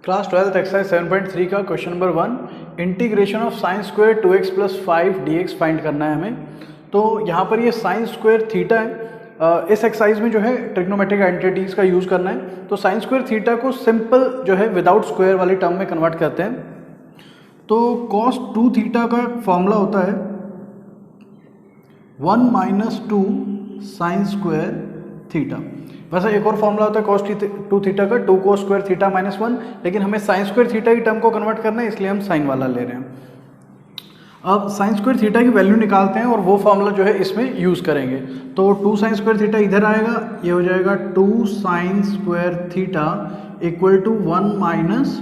Class 12 exercise 7.3 का question number 1 integration of sine square 2x plus 5 dx find करना है हमें। तो यहाँ पर ये साइन स्क्वायर थीटा है। इस एक्सरसाइज में जो है ट्रिग्नोमेट्रिक आइडेंटिटीज का यूज़ करना है। तो साइन स्क्वायर थीटा को सिंपल जो है विदाउट स्क्वायर वाली टर्म में कन्वर्ट करते हैं। तो कॉस 2 थीटा का फॉर्मूला होता है 1 माइनस 2 साइन स्क्वायर थीटा। वैसे एक और फॉर्मूला होता है कॉस 2 थीटा का 2 कोस स्क्वायर थीटा माइनस 1, लेकिन हमें साइन स्क्वायर थीटा की टर्म को कन्वर्ट करना है, इसलिए हम साइन वाला ले रहे हैं। अब साइन स्क्वायर थीटा की वैल्यू निकालते हैं और वो फॉर्मूला जो है इसमें यूज़ करेंगे। तो 2 साइन स्क्वायर थीटा इधर आएगा, ये हो जाएगा 2 sine square theta equal to 1 minus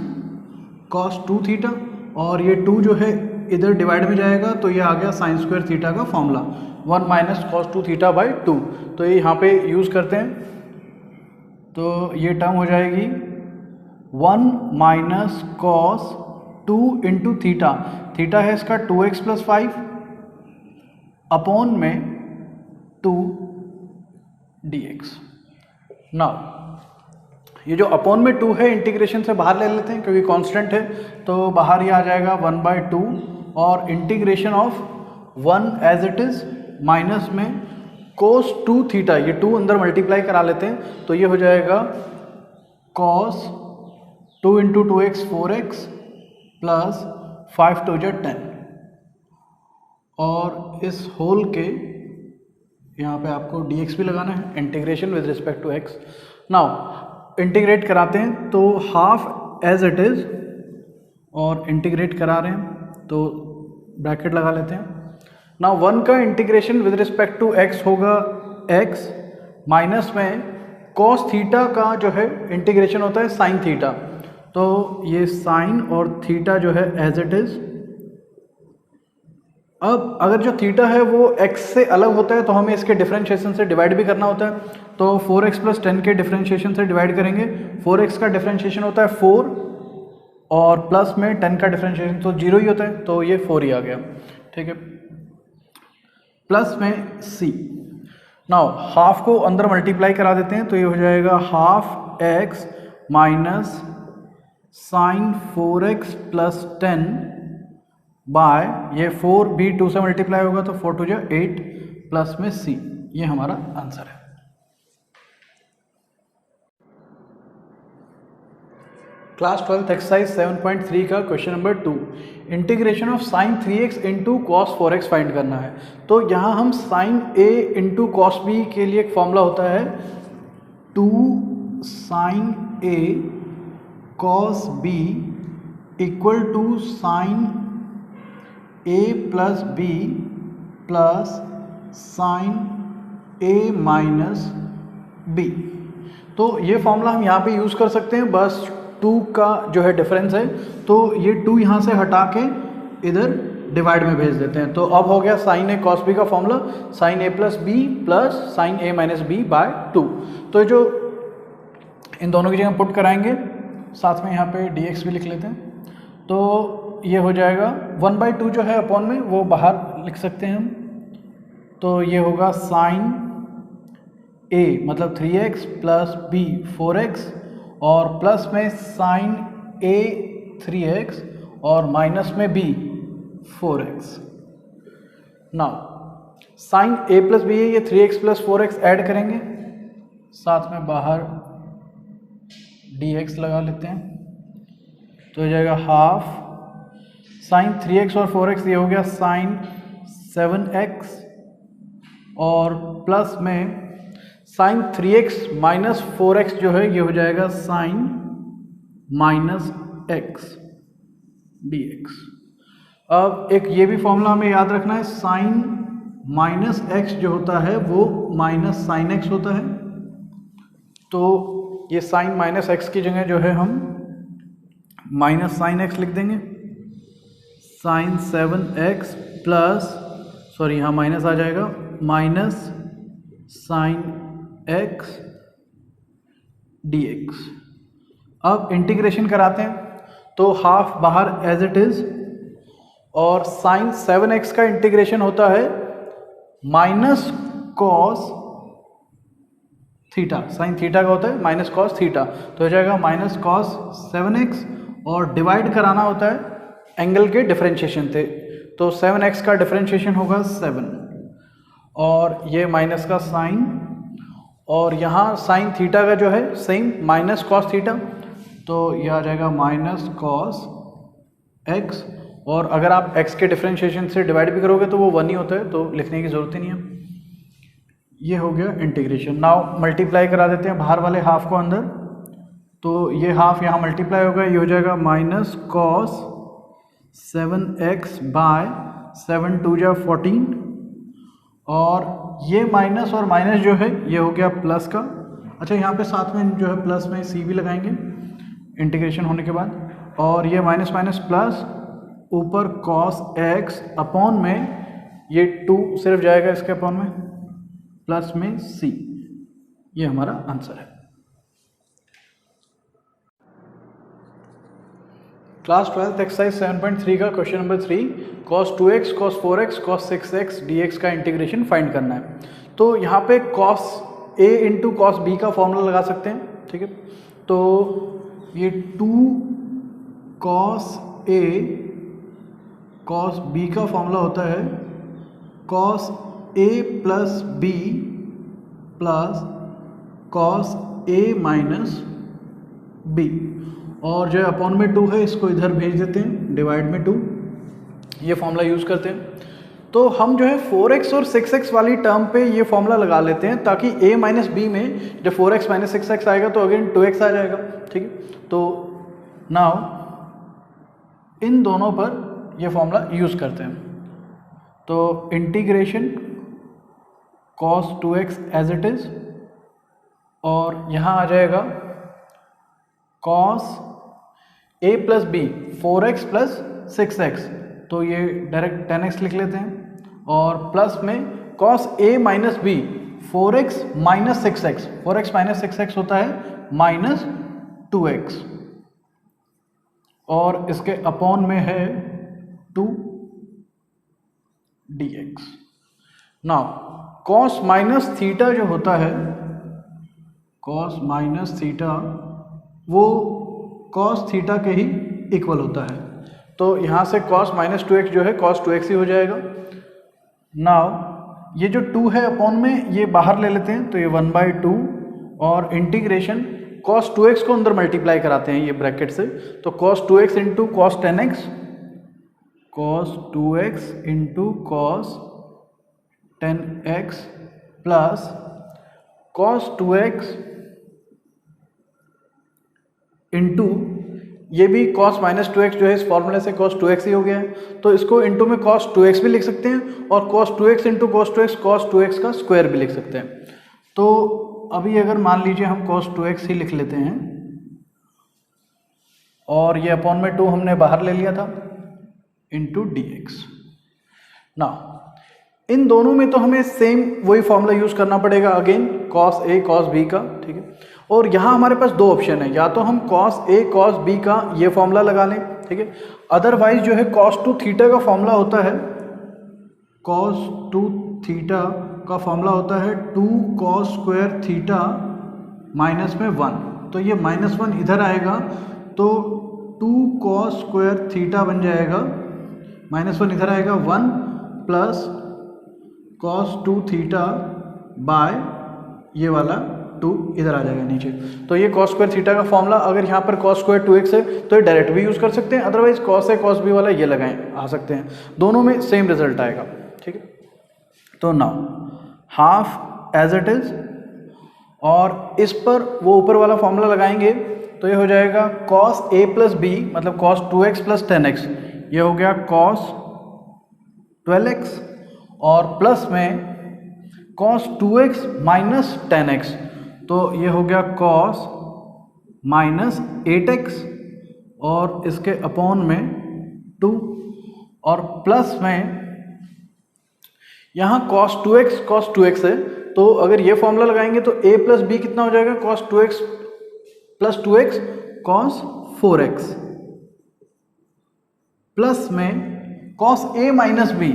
cos 2 theta, और ये 2 जो है इधर डिवाइड में जाएगा तो ये आ गया साइन स्क्वायर थीटा का formula 1 minus cos 2 theta by 2। तो ये यहाँ पे यूज़ करते हैं। तो ये टर्म हो जाएगी 1 minus cos 2 into theta, theta है इसका 2x प्लस 5 अपॉन में 2 dx। नाउ ये जो अपॉन में 2 है इंटीग्रेशन से बाहर ले लेते हैं क्योंकि कांस्टेंट है, तो बाहर ये आ जाएगा 1/2 और integration of 1 as it is minus में cos 2 थीटा, ये 2 अंदर मल्टीप्लाई करा लेते हैं तो ये हो जाएगा cos 2 into 2x 4x plus 5 2 10, और इस होल के यहाँ पे आपको dx भी लगाना है, integration with respect to x। Now integrate कराते हैं तो हाफ एज इट इज, और इंटीग्रेट करा रहे हैं तो ब्रैकेट लगा लेते हैं। नाउ 1 का integration with respect to x होगा x, माइनस में cos थीटा का जो है इंटीग्रेशन होता है साइन थीटा, तो ये साइन और थीटा जो है एज इट इज। अब अगर जो थीटा है वो x से अलग होता है तो हमें इसके डिफरेंशिएशन से डिवाइड भी करना होता है, तो 4x प्लस 10 के डिफरेंशिएशन से डिवाइड करेंगे। 4x का डिफरेंशिएशन होता है 4 और प्लस में 10 का डिफरेंशिएशन तो 0 ही होता है, तो ये 4 ही आ गया, ठीक है। प्लस में c। नाउ हाफ को अंदर मल्टीप्लाई करा देते हैं तो ये हो जाएगा half x minus sine 4x plus 10 by ये 4 भी 2 से मल्टीप्लाई होगा तो 4 2 8 प्लस में c। ये हमारा आंसर है। क्लास 12 एक्सरसाइज 7.3 का question number 2 integration of sine 3x into cos 4x find करना है। तो यहाँ हम sine a into cos b के लिए एक फॉर्मूला होता है 2 sine a cos b equal to sine a plus b plus sine a minus b। तो ये फॉर्मूला हम यहाँ पे यूज़ कर सकते हैं, बस 2 का जो है डिफरेंस है तो ये 2 यहाँ से हटा के इधर डिवाइड में भेज देते हैं। तो अब हो गया साइन ए कॉस बी का फॉर्मूला साइन ए प्लस बी प्लस साइन ए माइनस बी बाय 2। तो जो इन दोनों की जगह पुट कराएंगे, साथ में यहाँ पे dx भी लिख लेते हैं, तो ये हो जाएगा 1/2 जो है अपॉन में वो बाहर लिख सकते हैं हम, तो ये होगा साइन a मतलब 3x प्लस b 4x और प्लस में साइन a 3x और माइनस में b 4x। Now sine a plus b है, ये 3x प्लस 4x ऐड करेंगे, साथ में बाहर dx लगा लेते हैं तो हो जाएगा हाफ साइन 3x और 4x, ये हो गया साइन 7x और प्लस में साइन 3x माइनस 4x जो है ये हो जाएगा साइन माइनस x dx। अब एक ये भी फॉर्मूला हमें याद रखना है, साइन माइनस x जो होता है वो माइनस साइन x होता है, तो ये साइन माइनस x की जगह जो है हम माइनस साइन x लिख देंगे। साइन 7x प्लस सॉरी यहाँ माइनस आ जाएगा माइनस साइन x dx। अब इंटीग्रेशन कराते हैं तो हाफ बाहर एज इट इज, और साइन 7x का इंटीग्रेशन होता है minus cos theta, sine theta का होता है माइनस कॉस थीटा, तो हो जाएगा माइनस कॉस 7x, और डिवाइड कराना होता है एंगल के डिफरेंशिएशन से, तो 7x का डिफरेंशिएशन होगा 7, और ये माइनस का साइन, और यहाँ साइन थीटा का जो है सेम माइनस कॉस थीटा, तो यह आ जाएगा माइनस कॉस x, और अगर आप x के डिफरेंशिएशन से डिवाइड भी करोगे तो वो 1 ही होता है, तो लिखने की ज़रूरत ही नहीं है। ये हो गया इंटीग्रेशन। नाउ मल्टीप्लाई करा देते हैं बाहर वाले हाफ को अंदर, तो ये हाफ यहाँ मल्टीप्लाई होगा, ये हो जाएगा माइनस कॉस 7x बाय 7 2 जा 14, और ये माइनस और माइनस जो है ये हो गया प्लस का। अच्छा, यहाँ पे साथ में जो है प्लस में c भी लगाएंगे इंटीग्रेशन होने के बाद, और ये माइनस माइनस प्लस, ऊपर कॉस x अपॉन में ये 2 सिर्फ जाएगा इसके अपॉन में, प्लस में c। ये हमारा आंसर है। क्लास 12 एक्सरसाइज 7.3 का question number 3, cos 2x, cos 4x, cos 6x dx का इंटीग्रेशन फाइंड करना है। तो यहाँ पे cos a into cos b का फॉर्मूला लगा सकते हैं, ठीक है। तो ये 2 cos a cos b का फॉर्मूला होता है cos a plus b plus cos a minus b, और जो अपॉन में 2 है इसको इधर भेज देते हैं, डिवाइड में 2, ये फॉर्मूला यूज़ करते हैं। तो हम जो है 4x और 6x वाली टर्म पे ये फॉर्मूला लगा लेते हैं, ताकि a माइनस बी में जब 4x माइनस 6x आएगा तो अगेन 2x आ जाएगा, ठीक है। तो नाउ इन दोनों पर ये फॉर्मूला यूज़ करते हैं, तो integration cos 2x as it is, और यहाँ आ जाएगा cos a plus B 4x plus 6x, तो ये डायरेक्ट 10x लिख लेते हैं, और प्लस में cos a minus B 4x minus 6x, 4x minus 6x होता है माइनस 2x, और इसके अपॉन में है 2 dx। Now cos minus theta जो होता है, cos माइनस थीटा वो cos थीटा के ही इक्वल होता है, तो यहाँ से cos माइनस 2x जो है cos 2x ही हो जाएगा। नाउ ये जो 2 है अपॉन में ये बाहर ले लेते हैं, तो ये 1/2, और इंटीग्रेशन cos 2x को अंदर मल्टीप्लाई कराते हैं ये ब्रैकेट से, तो cos 2x into cos 10x, cos 2x into cos 10x plus cos 2x into ये भी cos माइनस 2x जो है इस फॉर्मूले से cos 2x ही हो गया है, तो इसको इंटू में cos 2x भी लिख सकते हैं, और cos 2x into cos 2x का स्क्वायर भी लिख सकते हैं। तो अभी अगर मान लीजिए हम cos 2x ही लिख लेते हैं, और ये अपॉन में 2 हमने बाहर ले लिया था, इंटू dx। ना इन दोनों में तो हमें सेम वही फॉर्मूला यूज़ करना पड़ेगा, again cos a cos b का, ठीक है। और यहाँ हमारे पास 2 ऑप्शन है, या तो हम cos a cos b का ये फॉर्मूला लगा लें, ठीक है, अदरवाइज जो है cos 2 थीटा का फॉर्मूला होता है, cos 2 थीटा का फॉर्मूला होता है 2 cos स्क्वायर थीटा माइनस में 1, तो ये -1 इधर आएगा, तो 2 cos स्क्वायर थीटा बन जाएगा, -1 इधर आएगा 1 प्लस cos 2 थीटा बाय ये वाला 2 इधर आ जाएगा नीचे। तो ये cos स्क्वायर थीटा का फॉर्मूला, अगर यहाँ पर cos स्क्वायर 2x है तो ये डायरेक्ट भी यूज़ कर सकते हैं, otherwise cos a cos b वाला ये लगाएं, आ सकते हैं, दोनों में सेम रिजल्ट आएगा, ठीक है। तो now half as it is, और इस पर वो ऊपर वाला फॉर्मूला लगाएंगे, तो ये हो जाएगा cos a प्लस b मतलब cos 2x प्लस 10x, ये हो गया cos 12x, और प्लस में cos 2x माइनस 10x, तो ये हो गया cos माइनस 8x, और इसके अपॉन में 2, और प्लस में यहाँ cos 2x है, तो अगर ये फॉर्मूला लगाएंगे तो a प्लस बी कितना हो जाएगा, cos 2x plus 2x cos 4x, plus में cos a माइनस बी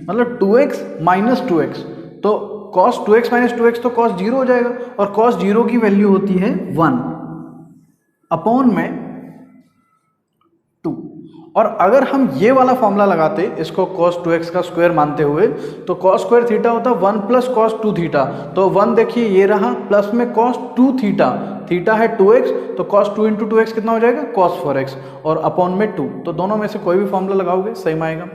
मतलब 2x माइनस 2x, तो cos 2x माइनस 2x तो cos 0 हो जाएगा, और cos 0 की वैल्यू होती है 1 अपॉन में 2। और अगर हम ये वाला फॉर्मूला लगाते, इसको cos 2x का स्क्वायर मानते हुए, तो cos स्क्वायर थीटा होता 1 प्लस cos 2 थीटा। तो 1 देखिए ये रहा, प्लस में cos 2 थीटा, थीटा है 2x, तो cos 2 इंटू 2x कितना हो जाएगा, cos 4x, और अपॉन में 2। तो दोनों में से कोई भी फॉर्मूला लगाओगे सेम आएगा।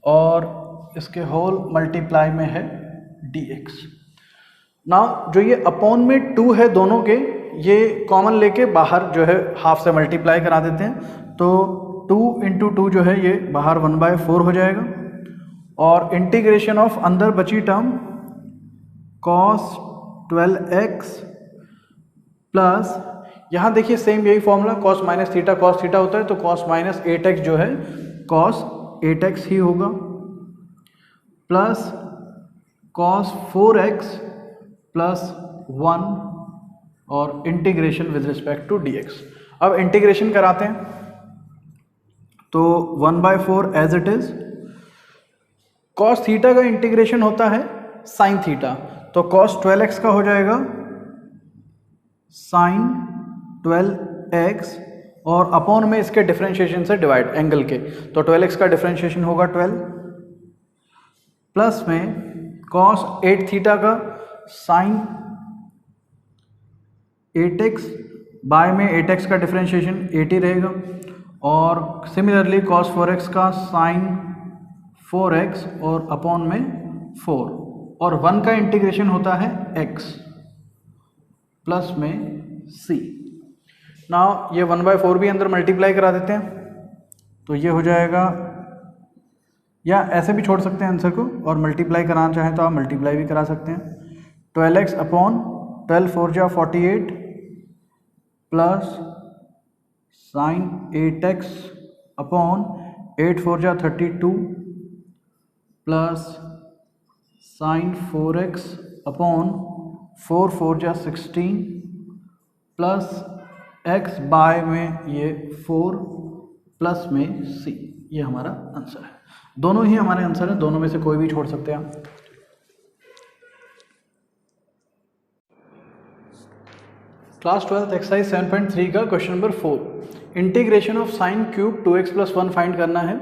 और इसके होल मल्टीप्लाई में है dx। नाउ जो ये अपॉन में 2 है दोनों के, ये कॉमन लेके बाहर जो है हाफ से मल्टीप्लाई करा देते हैं, तो 2 इंटू 2 जो है ये बाहर 1/4 हो जाएगा। और इंटीग्रेशन ऑफ अंदर बची टर्म cos 12x प्लस, यहाँ देखिए सेम यही formula, cos minus theta cos theta होता है, तो cos माइनस 8x जो है cos 8x ही होगा, प्लस cos 4x प्लस 1 और integration with respect to dx। अब इंटीग्रेशन कराते हैं, तो 1/4 as it is. cos theta का इंटीग्रेशन होता है sin थीटा, तो cos 12x का हो जाएगा sin 12x, और अपॉन में इसके डिफरेंशिएशन से डिवाइड एंगल के, तो 12x का डिफरेंशिएशन होगा 12, प्लस में cos 8 थीटा का sin 8x, बाय में 8x का डिफरेंशिएशन 8 ही रहेगा, और सिमिलरली cos 4x का sin 4x और अपॉन में 4, और 1 का इंटीग्रेशन होता है x प्लस में c। नाउ ये 1/4 भी अंदर मल्टीप्लाई करा देते हैं, तो ये हो जाएगा, या ऐसे भी छोड़ सकते हैं आंसर को, और मल्टीप्लाई कराना चाहें तो आप मल्टीप्लाई भी करा सकते हैं। 12x अपॉन 12 4 जा 48 प्लस साइन 8x अपॉन 8 4 जा 32 प्लस साइन 4x अपॉन 4 4 जा 16 प्लस x बाय में ये 4 प्लस में c। ये हमारा आंसर है। दोनों ही हमारे आंसर हैं, दोनों में से कोई भी छोड़ सकते हैं आप। क्लास 12 एक्सरसाइज 7.3 का question number 4, integration of sine cube 2x plus 1 find करना है।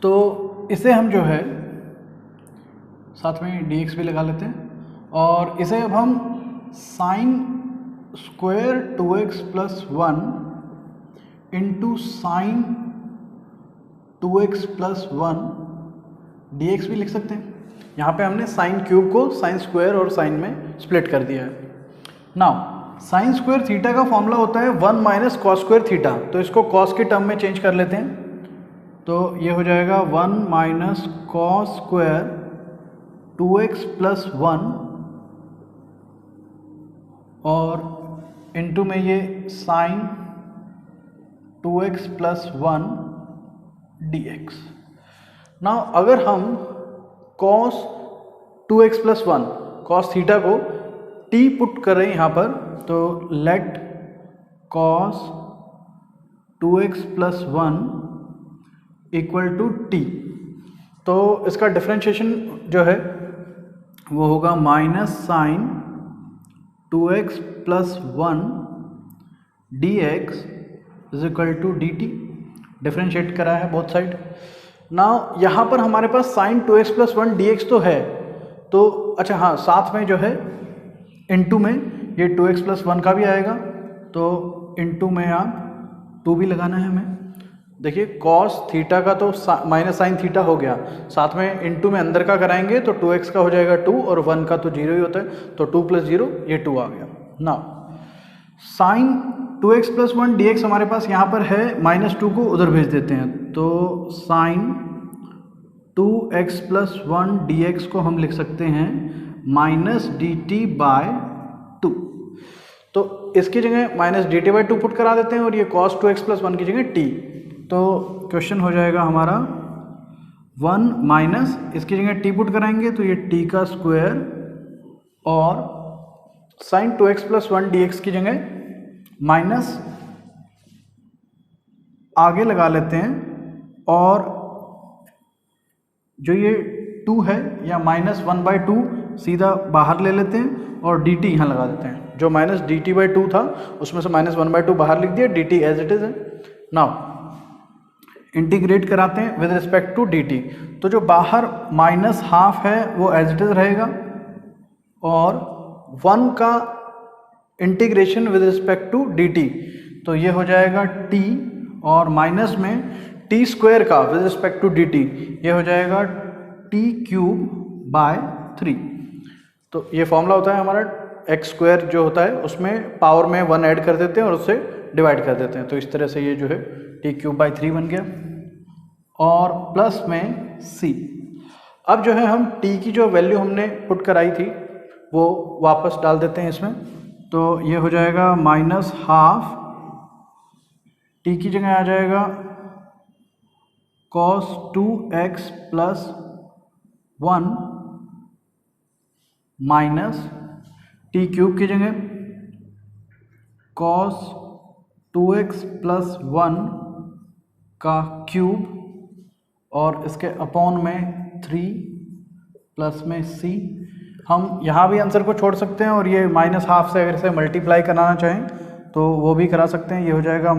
तो इसे हम जो है साथ में dx भी लगा लेते हैं, और इसे अब हम sine square 2x plus 1 into sine 2x plus 1 dx भी लिख सकते हैं। यहाँ पे हमने साइन क्यूब को साइन स्क्वायर और साइन में स्प्लिट कर दिया है। नाउ साइन स्क्वायर थीटा का फॉर्मूला होता है 1 माइनस कॉस स्क्वायर थीटा, तो इसको कॉस के टर्म में चेंज कर लेते हैं। तो ये हो जाएगा 1 minus cos square 2x plus 1 और इनटू में ये sign 2x plus 1 dx। Now अगर हम cos 2x plus 1 cos theta को t पुट करें यहाँ पर, तो let cos 2x plus 1 equal to t, तो इसका डिफरेंशिएशन जो है वो होगा minus sine 2x plus 1 dx is equal to dt। Differentiate करा है बोथ साइड। नाउ यहाँ पर हमारे पास साइन 2x प्लस 1 dx तो है, तो अच्छा हाँ, साथ में जो है इनटू में ये 2x प्लस 1 का भी आएगा, तो इनटू में आप 2 भी लगाना है हमें। देखिए कॉस थीटा का तो माइनस साइन थीटा हो गया, साथ में इनटू में अंदर का कराएंगे तो 2x का हो जाएगा 2 और 1 का तो 0 ही होता है, तो 2 प्लस 0 ये 2 आ गया। Now sine 2x plus 1 dx हमारे पास यहाँ पर है, -2 को उधर भेज देते हैं, तो साइन 2x प्लस 1 dx को हम लिख सकते हैं माइनस dt बाय 2। तो इसकी जगह माइनस dt बाय 2 पुट करा देते हैं, और ये cos 2x प्लस 1 की जगह t। तो क्वेश्चन हो जाएगा हमारा 1 माइनस, इसकी जगह t पुट कराएंगे तो ये t का स्क्वायर, और साइन 2x प्लस 1 dx की जगह माइनस आगे लगा लेते हैं, और जो ये 2 है या -1/2 सीधा बाहर ले लेते हैं और dt यहाँ लगा देते हैं। जो -dt/2 था उसमें से -1/2 बाहर लिख दिया, dt एज इट इज़ है। नाउ इंटीग्रेट कराते हैं विद रिस्पेक्ट टू dt, तो जो बाहर -½ है वो एज इट इज़ रहेगा और 1 का integration with respect to dt, तो ये हो जाएगा t और माइनस में t² का विद रिस्पेक्ट टू dt ये हो जाएगा t³/3। तो ये फॉर्मूला होता है हमारा x² जो होता है उसमें पावर में 1 ऐड कर देते हैं और उससे डिवाइड कर देते हैं, तो इस तरह से ये जो है t³/3 बन गया और प्लस में c। अब जो है हम t की जो वैल्यू हमने पुट कराई थी वो वापस डाल देते हैं इसमें, तो ये हो जाएगा -½ t की जगह आ जाएगा cos 2x + 1 माइनस t³ की जगह cos 2x + 1 का क्यूब और इसके अपॉन में 3 प्लस में c। हम यहाँ भी आंसर को छोड़ सकते हैं और ये -½ से अगर इसे मल्टीप्लाई कराना चाहें तो वो भी करा सकते हैं। ये हो जाएगा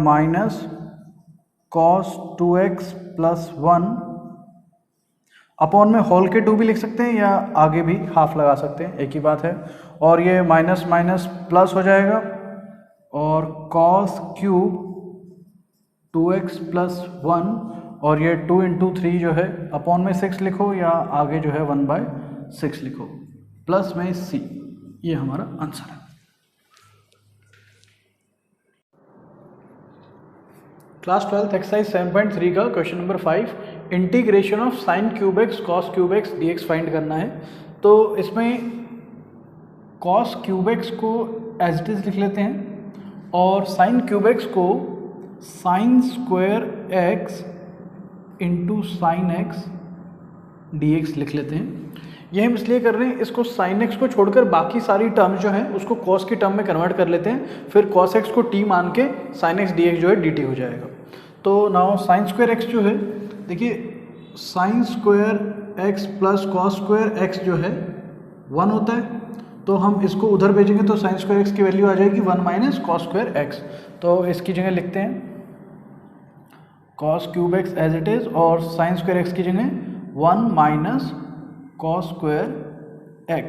-cos 2x + 1 अपॉन में होल के 2 भी लिख सकते हैं या आगे भी हाफ लगा सकते हैं, एक ही बात है। और ये माइनस माइनस प्लस हो जाएगा और cos³ 2x + 1 और ये 2 × 3 जो है अपॉन में 6 लिखो या आगे जो है 1/6 लिखो प्लस में c। ये हमारा आंसर है। क्लास 12 एक्सरसाइज 7.3 का question number 5, integration of sin³ cos³ dx find करना है। तो इसमें cos³ को एज इट इज लिख लेते हैं और sin³ को sin² × sin x dx लिख लेते हैं। ये हम इसलिए कर रहे हैं, इसको sin x को छोड़कर बाकी सारी टर्म्स जो हैं उसको cos की टर्म में कन्वर्ट कर लेते हैं, फिर cos x को t मान के sin x dx जो है dt हो जाएगा। तो नाउ sin² x जो है, देखिए sin² x + cos² x जो है 1 होता है, तो हम इसको उधर भेजेंगे तो sin² x की वैल्यू आ जाएगी 1 - cos² x। तो इसकी जगह लिखते हैं cos³ x as it is और sin² x की जगह 1 - cos² x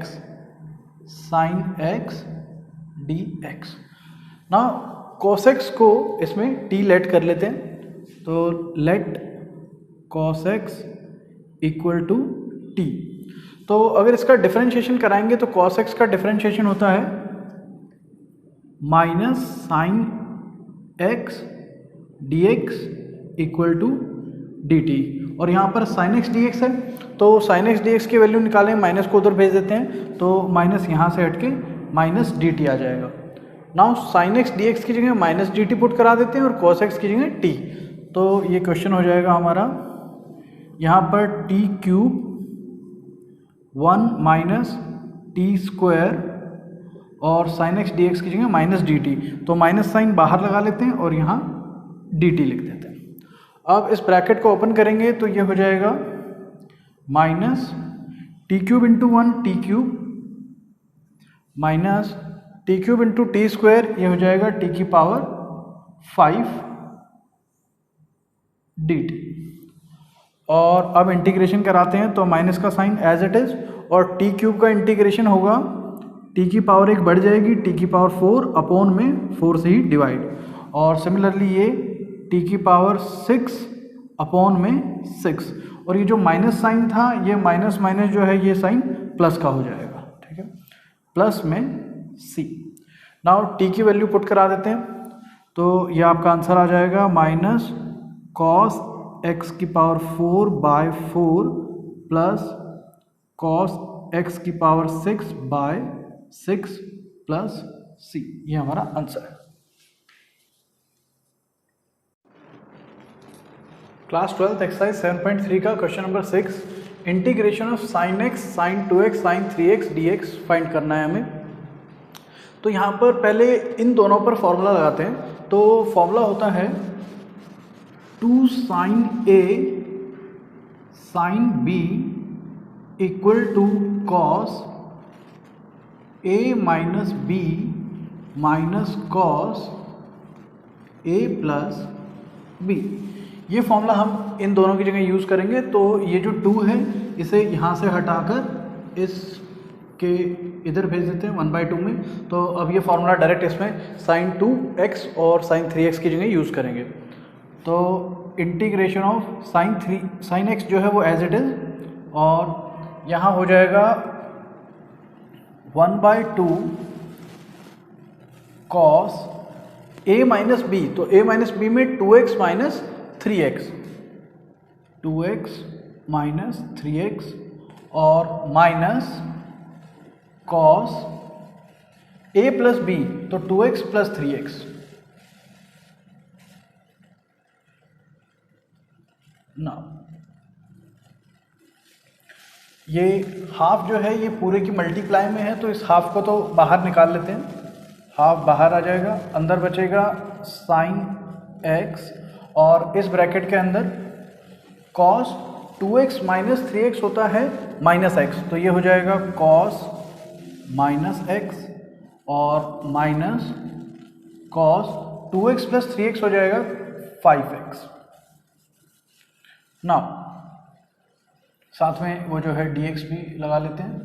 sin x dx। ना cos x को इसमें t लेट कर लेते हैं, तो लेट cos x = t। तो अगर इसका डिफरेंशिएशन कराएंगे तो cos x का डिफरेंशिएशन होता है -sin x dx = dt और यहाँ पर sin x dx है, तो sin x dx की वैल्यू निकालें, माइनस को उधर भेज देते हैं, तो माइनस यहाँ से हट के -dt आ जाएगा। नाउ sin x dx की जगह -dt पुट करा देते हैं और cos x की जगह t। तो ये क्वेश्चन हो जाएगा हमारा यहाँ पर t³ 1 - t² और sin x dx की जगह -dt, तो माइनस साइन बाहर लगा लेते हैं और यहाँ dt लिख देते हैं। अब इस ब्रैकेट को ओपन करेंगे तो ये हो जाएगा -t³ × 1 t³ minus t³ × t², ये हो जाएगा t⁵ dt। और अब इंटीग्रेशन कराते हैं तो माइनस का साइन एज इट इज और t³ का इंटीग्रेशन होगा t⁵ बढ़ जाएगी t⁴ अपॉन में 4 से ही डिवाइड, और सिमिलरली ये t⁶ अपॉन में 6, और ये जो माइनस साइन था ये माइनस माइनस जो है ये साइन प्लस का हो जाएगा, ठीक है, प्लस में c। नाउ t की वैल्यू पुट करा देते हैं, तो ये आपका आंसर आ जाएगा -cos x⁴/4 plus cos x⁶/6 plus c। ये हमारा आंसर है। क्लास 12 एक्सरसाइज 7.3 का question number 6, integration of sin x sin 2x sin 3x dx find करना है हमें। तो यहाँ पर पहले इन दोनों पर फॉर्मूला लगाते हैं। तो फॉर्मूला होता है 2 sin a sin b equal to cos A minus B minus cos A plus B. ये फॉर्मूला हम इन दोनों की जगह यूज़ करेंगे। तो ये जो 2 है इसे यहाँ से हटाकर इसके इधर भेज देते हैं 1/2 में। तो अब ये फॉर्मूला डायरेक्ट इसमें sin 2x और sin 3x की जगह यूज़ करेंगे। तो इंटीग्रेशन ऑफ sin x जो है वो एज इट इज़, और यहाँ हो जाएगा 1/2 cos a माइनस बी। तो a माइनस बी में 2x minus 3x, 2x minus 3x और minus cos a plus B, तो 2x प्लस 3x। ना ये हाफ जो है ये पूरे की मल्टीप्लाई में है, तो इस हाफ को तो बाहर निकाल लेते हैं। हाफ बाहर आ जाएगा, अंदर बचेगा sin x और इस ब्रैकेट के अंदर cos 2x माइनस 3x होता है माइनस x, तो ये हो जाएगा cos माइनस x और minus cos 2x plus 3x हो जाएगा 5x। ना साथ में वो जो है dx भी लगा लेते हैं।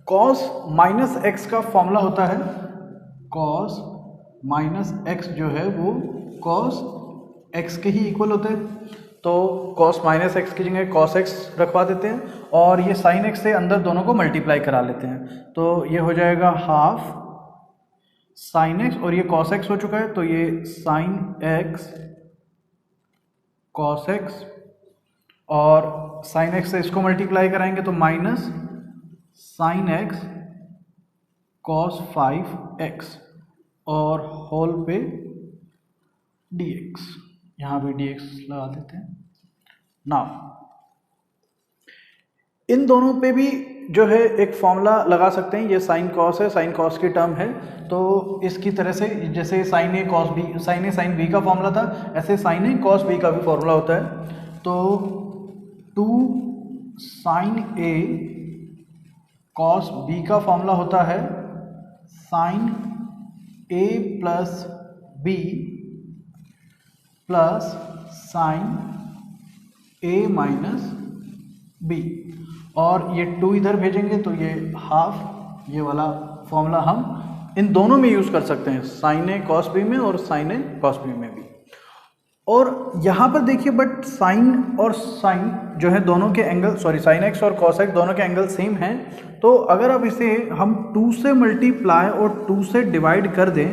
cos माइनस x का फॉर्मूला होता है, cos माइनस x जो है वो cos x के ही इक्वल होते हैं। तो cos माइनस x की जगह cos x रखवा देते हैं और ये sin x से अंदर दोनों को मल्टीप्लाई करा लेते हैं। तो ये हो जाएगा हाफ sin x और ये cos x हो चुका है, तो ये sin x cos x और sin x से इसको मल्टीप्लाई कराएंगे तो minus sin x cos 5x और होल पे dx, यहाँ भी dx लगा देते हैं। नाउ इन दोनों पे भी जो है एक फॉर्मूला लगा सकते हैं। ये sin cos है, sin cos की टर्म है, तो इसकी तरह से जैसे sin a cos b, sin a sin b का फॉर्मूला था, ऐसे sin a cos b का भी फॉर्मूला होता है। तो 2 sin a cos b का फॉर्मूला होता है sin a plus b plus sin a minus b, और ये 2 इधर भेजेंगे तो ये हाफ, ये वाला फॉर्मूला हम इन दोनों में यूज़ कर सकते हैं, sin a cos b में और sin a cos b में भी। और यहाँ पर देखिए बट sin और sin जो है दोनों के एंगल, sin x और cos x दोनों के एंगल सेम हैं। तो अगर अब इसे हम 2 से मल्टीप्लाई और 2 से डिवाइड कर दें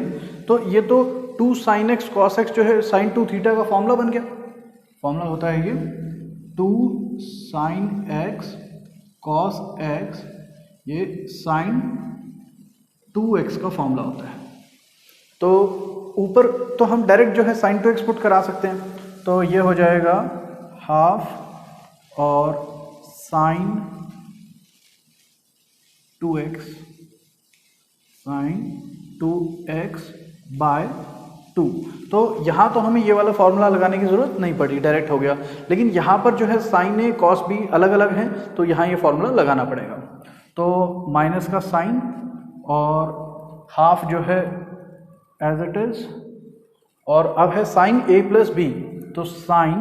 तो ये तो 2 sin x cos x जो है sin 2 थीटा का फॉर्मूला बन गया। फॉर्मूला होता है ये 2 sin x cos x, ये sin 2x का फॉर्मूला होता है। तो ऊपर तो हम डायरेक्ट जो है sin 2x पुट करा सकते हैं, तो ये हो जाएगा हाफ और sin 2x बाय 2। तो यहाँ तो हमें ये वाला फॉर्मूला लगाने की ज़रूरत नहीं पड़ी, डायरेक्ट हो गया। लेकिन यहाँ पर जो है sin a cos b अलग अलग हैं, तो यहाँ ये फॉर्मूला लगाना पड़ेगा। तो माइनस का साइन और हाफ जो है एज इट इज, और अब है sin a प्लस b, तो sin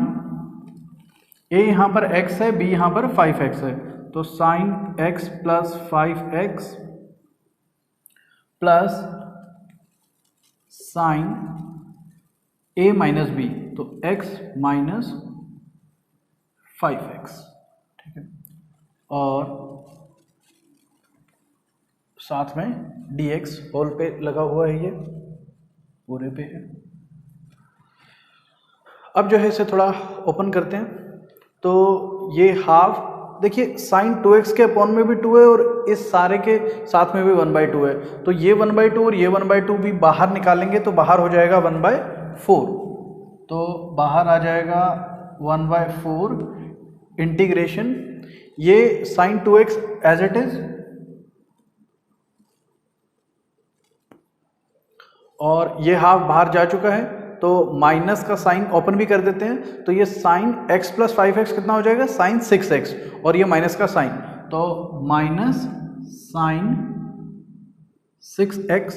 a यहाँ पर x है, b यहाँ पर 5x है, तो sin x plus 5x plus sin a minus b, तो x माइनस 5x, ठीक है। और साथ में dx होल पे लगा हुआ है, ये पूरे पे है। अब जो है इसे थोड़ा ओपन करते हैं, तो ये हाफ देखिए sin 2x के अपॉन में भी 2 है और इस सारे के साथ में भी 1/2 है, तो ये 1/2 और ये 1/2 भी बाहर निकालेंगे तो बाहर हो जाएगा 1/4, तो बाहर आ जाएगा 1/4 इंटीग्रेशन ये sin 2x as it is, और ये हाफ बाहर जा चुका है, तो माइनस का साइन ओपन भी कर देते हैं, तो ये साइन x प्लस 5x कितना हो जाएगा, साइन 6x, और ये माइनस का साइन, तो माइनस साइन 6x,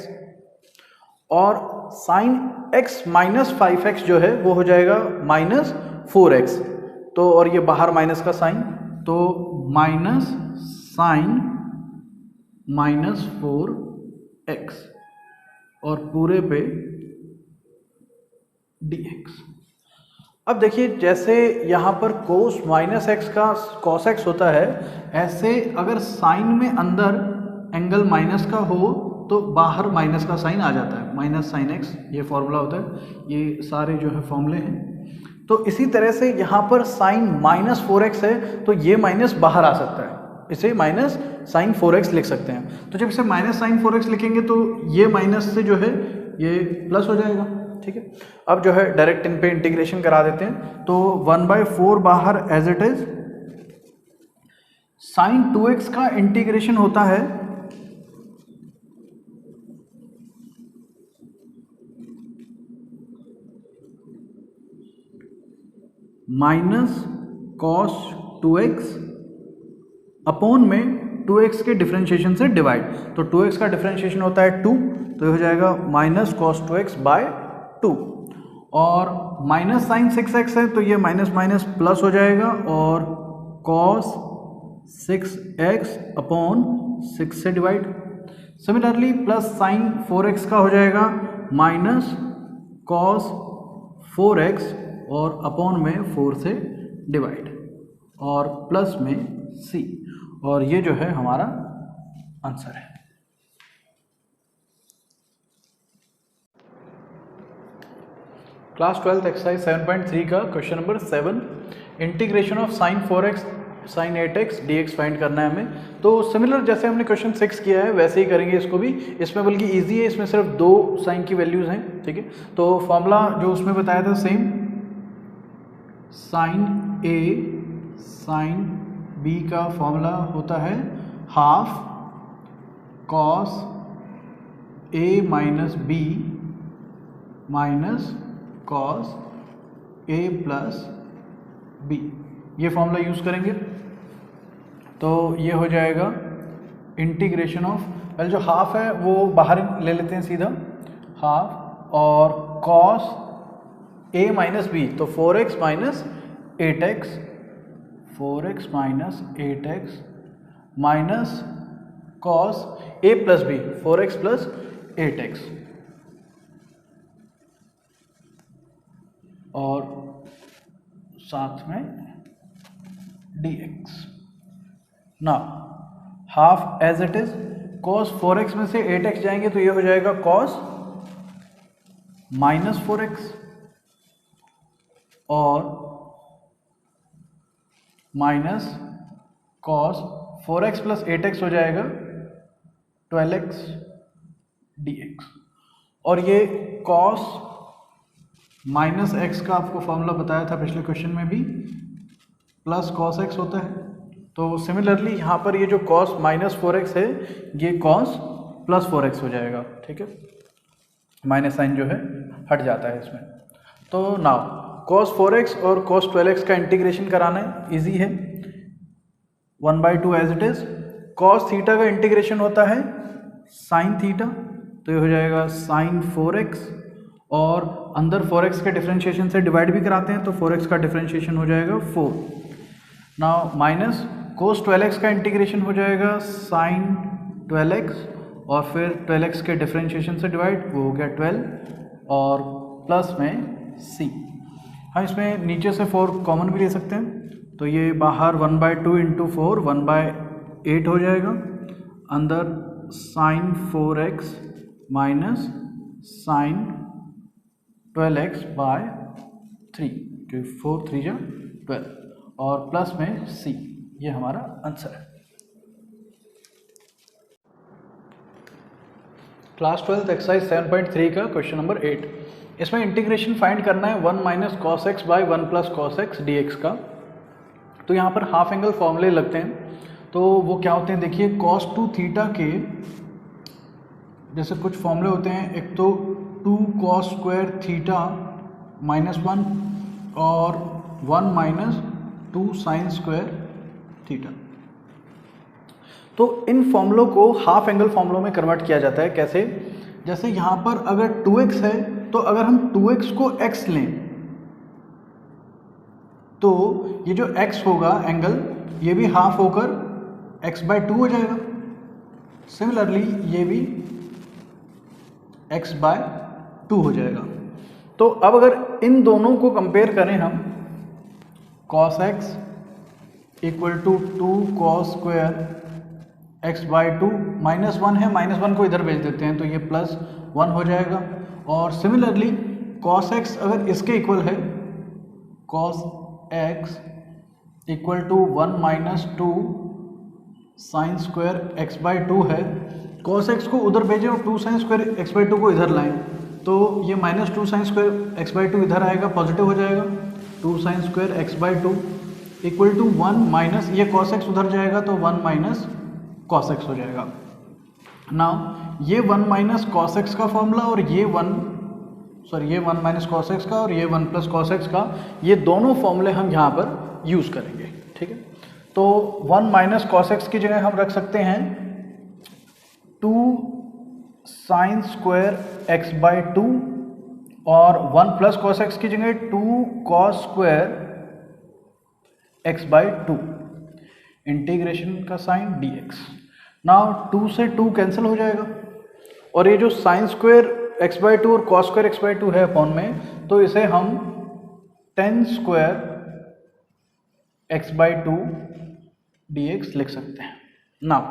और साइन x माइनस 5x जो है वो हो जाएगा माइनस 4x, तो और ये बाहर माइनस का साइन, तो माइनस साइन माइनस 4x और पूरे पे dx। अब देखिए जैसे यहाँ पर कोस माइनस एक्स का कॉस एक्स होता है, ऐसे अगर साइन में अंदर एंगल माइनस का हो तो बाहर माइनस का साइन आ जाता है, माइनस साइन एक्स, ये फॉर्मूला होता है, ये सारे जो है फॉर्मूले हैं। तो इसी तरह से यहाँ पर साइन माइनस 4x है तो ये माइनस बाहर आ सकता है, इसे माइनस साइन 4x लिख सकते हैं। तो जब इसे माइनस साइन 4x लिखेंगे तो ये माइनस से जो है ये प्लस हो जाएगा, ठीक है। अब जो है डायरेक्ट इन पे इंटीग्रेशन करा देते हैं, तो 1/4 बाहर as it is, sign 2x का इंटीग्रेशन होता है माइनस कॉस 2x अपॉन में 2x के डिफरेंशिएशन से डिवाइड, तो 2x का डिफरेंशिएशन होता है 2, तो ये हो जाएगा माइनस कॉस 2x बाय 2, और माइनस साइन 6x है तो ये माइनस माइनस प्लस हो जाएगा, और कॉस 6x अपॉन 6 से divide. Similarly plus sign 4x का हो जाएगा माइनस कॉस 4x और अपॉन में 4 से डिवाइड, और प्लस में c, और ये जो है हमारा आंसर है। क्लास 12 एक्सरसाइज 7.3 का question number 7, integration of sine 4x sine 8x dx find करना है हमें। तो सिमिलर जैसे हमने क्वेश्चन 6 किया है वैसे ही करेंगे इसको भी, इसमें बल्कि इजी है, इसमें सिर्फ 2 साइन की वैल्यूज हैं, ठीक है। तो फॉर्मूला जो उसमें बताया था same, sine a sine b का फॉर्मूला होता है half cos a minus b minus cos a plus b, ये फॉर्मूला यूज़ करेंगे। तो ये हो जाएगा इंटीग्रेशन ऑफ, पहले जो हाफ है वो बाहर ले लेते हैं सीधा, हाफ और कॉस a माइनस b, तो 4x minus 8x, 4x minus 8x minus cos a plus b, 4x plus 8x, और साथ में dx। ना half as it is, cos 4x में से 8x जाएंगे तो ये हो जाएगा कॉस माइनस 4x, और minus cos 4x plus 8x हो जाएगा 12x dx, और ये कॉस माइनस x का आपको फॉर्मूला बताया था पिछले क्वेश्चन में भी, प्लस कॉस x होता है। तो सिमिलरली यहाँ पर ये जो कॉस माइनस 4x है ये कॉस प्लस 4x हो जाएगा, ठीक है, माइनस साइन जो है हट जाता है इसमें। तो नाउ cos 4x और cos 12x का इंटीग्रेशन कराना है, इजी है, 1/2 as it is. cos theta का इंटीग्रेशन होता है साइन थीटा, तो ये हो जाएगा साइन 4x, और अंदर 4x के डिफरेंशिएशन से डिवाइड भी कराते हैं तो 4x का डिफरेंशिएशन हो जाएगा 4। नाउ माइनस cos 12x का इंटीग्रेशन हो जाएगा साइन 12x, और फिर 12x के डिफरेंशिएशन से डिवाइड, वो हो गया 12, और प्लस में c। हम इसमें नीचे से 4 कॉमन भी ले सकते हैं, तो ये बाहर 1/2 इंटू 4 1/8 हो जाएगा, अंदर sign 4x minus sign 12x bye 3, क्योंकि 4 3 जा 12, और प्लस में c, ये हमारा आंसर है। क्लास 12 एक्सरसाइज 7.3 का क्वेश्चन नंबर 8, इसमें इंटीग्रेशन फाइंड करना है 1 minus cos x by 1 plus cos x D x का। तो यहाँ पर हाफ एंगल फॉर्मूले लगते हैं, तो वो क्या होते हैं देखिए, कॉस 2 थीटा के जैसे कुछ फॉर्मूले होते हैं, एक तो 2 कॉस स्क्वायर थीटा -1 और 1 माइनस 2 साइन स्क्वायर थीटा। तो इन फॉर्मूलों को हाफ एंगल फॉर्मूलों में कन्वर्ट किया जाता है। कैसे? जैसे यहाँ पर अगर 2x है तो अगर हम 2x को x लें तो ये जो x होगा एंगल, ये भी हाफ होकर x/2 हो जाएगा। सिमिलरली ये भी x/2 हो जाएगा। तो अब अगर इन दोनों को कंपेयर करें हम, cos x equal to 2 cos square x/2, -1 है, -1 को इधर भेज देते हैं तो ये +1 हो जाएगा। और सिमिलरली cos x अगर इसके इक्वल है, cos x equal to 1 minus 2 sine square x/2 है। cos x को उधर भेजें और 2 साइन स्क्वायर x/2 को इधर लाएं तो ये -2 साइन स्क्वायर x/2 इधर आएगा, पॉजिटिव हो जाएगा। 2 sine square x/2 equal to 1 minus, ये cos x उधर जाएगा तो 1 माइनस cos x हो जाएगा। नाउ ये 1 माइनस cos x का फॉर्मूला और ये 1 माइनस cos x का और ये 1 प्लस cos x का, ये दोनों फॉर्मूले हम यहाँ पर यूज़ करेंगे। ठीक है, तो 1 माइनस cos x की जगह हम रख सकते हैं 2 साइन स्क्वायर x/2 और 1 प्लस cos x की जगह 2 cos स्क्वायर x/2, इंटीग्रेशन का साइन dx। नाउ 2 से 2 कैंसिल हो जाएगा और ये जो साइन स्क्वायर x/2 और cos स्क्वायर x/2 है अपॉन में, तो इसे हम 10 स्क्वायर x/2 dx लिख सकते हैं। नाउ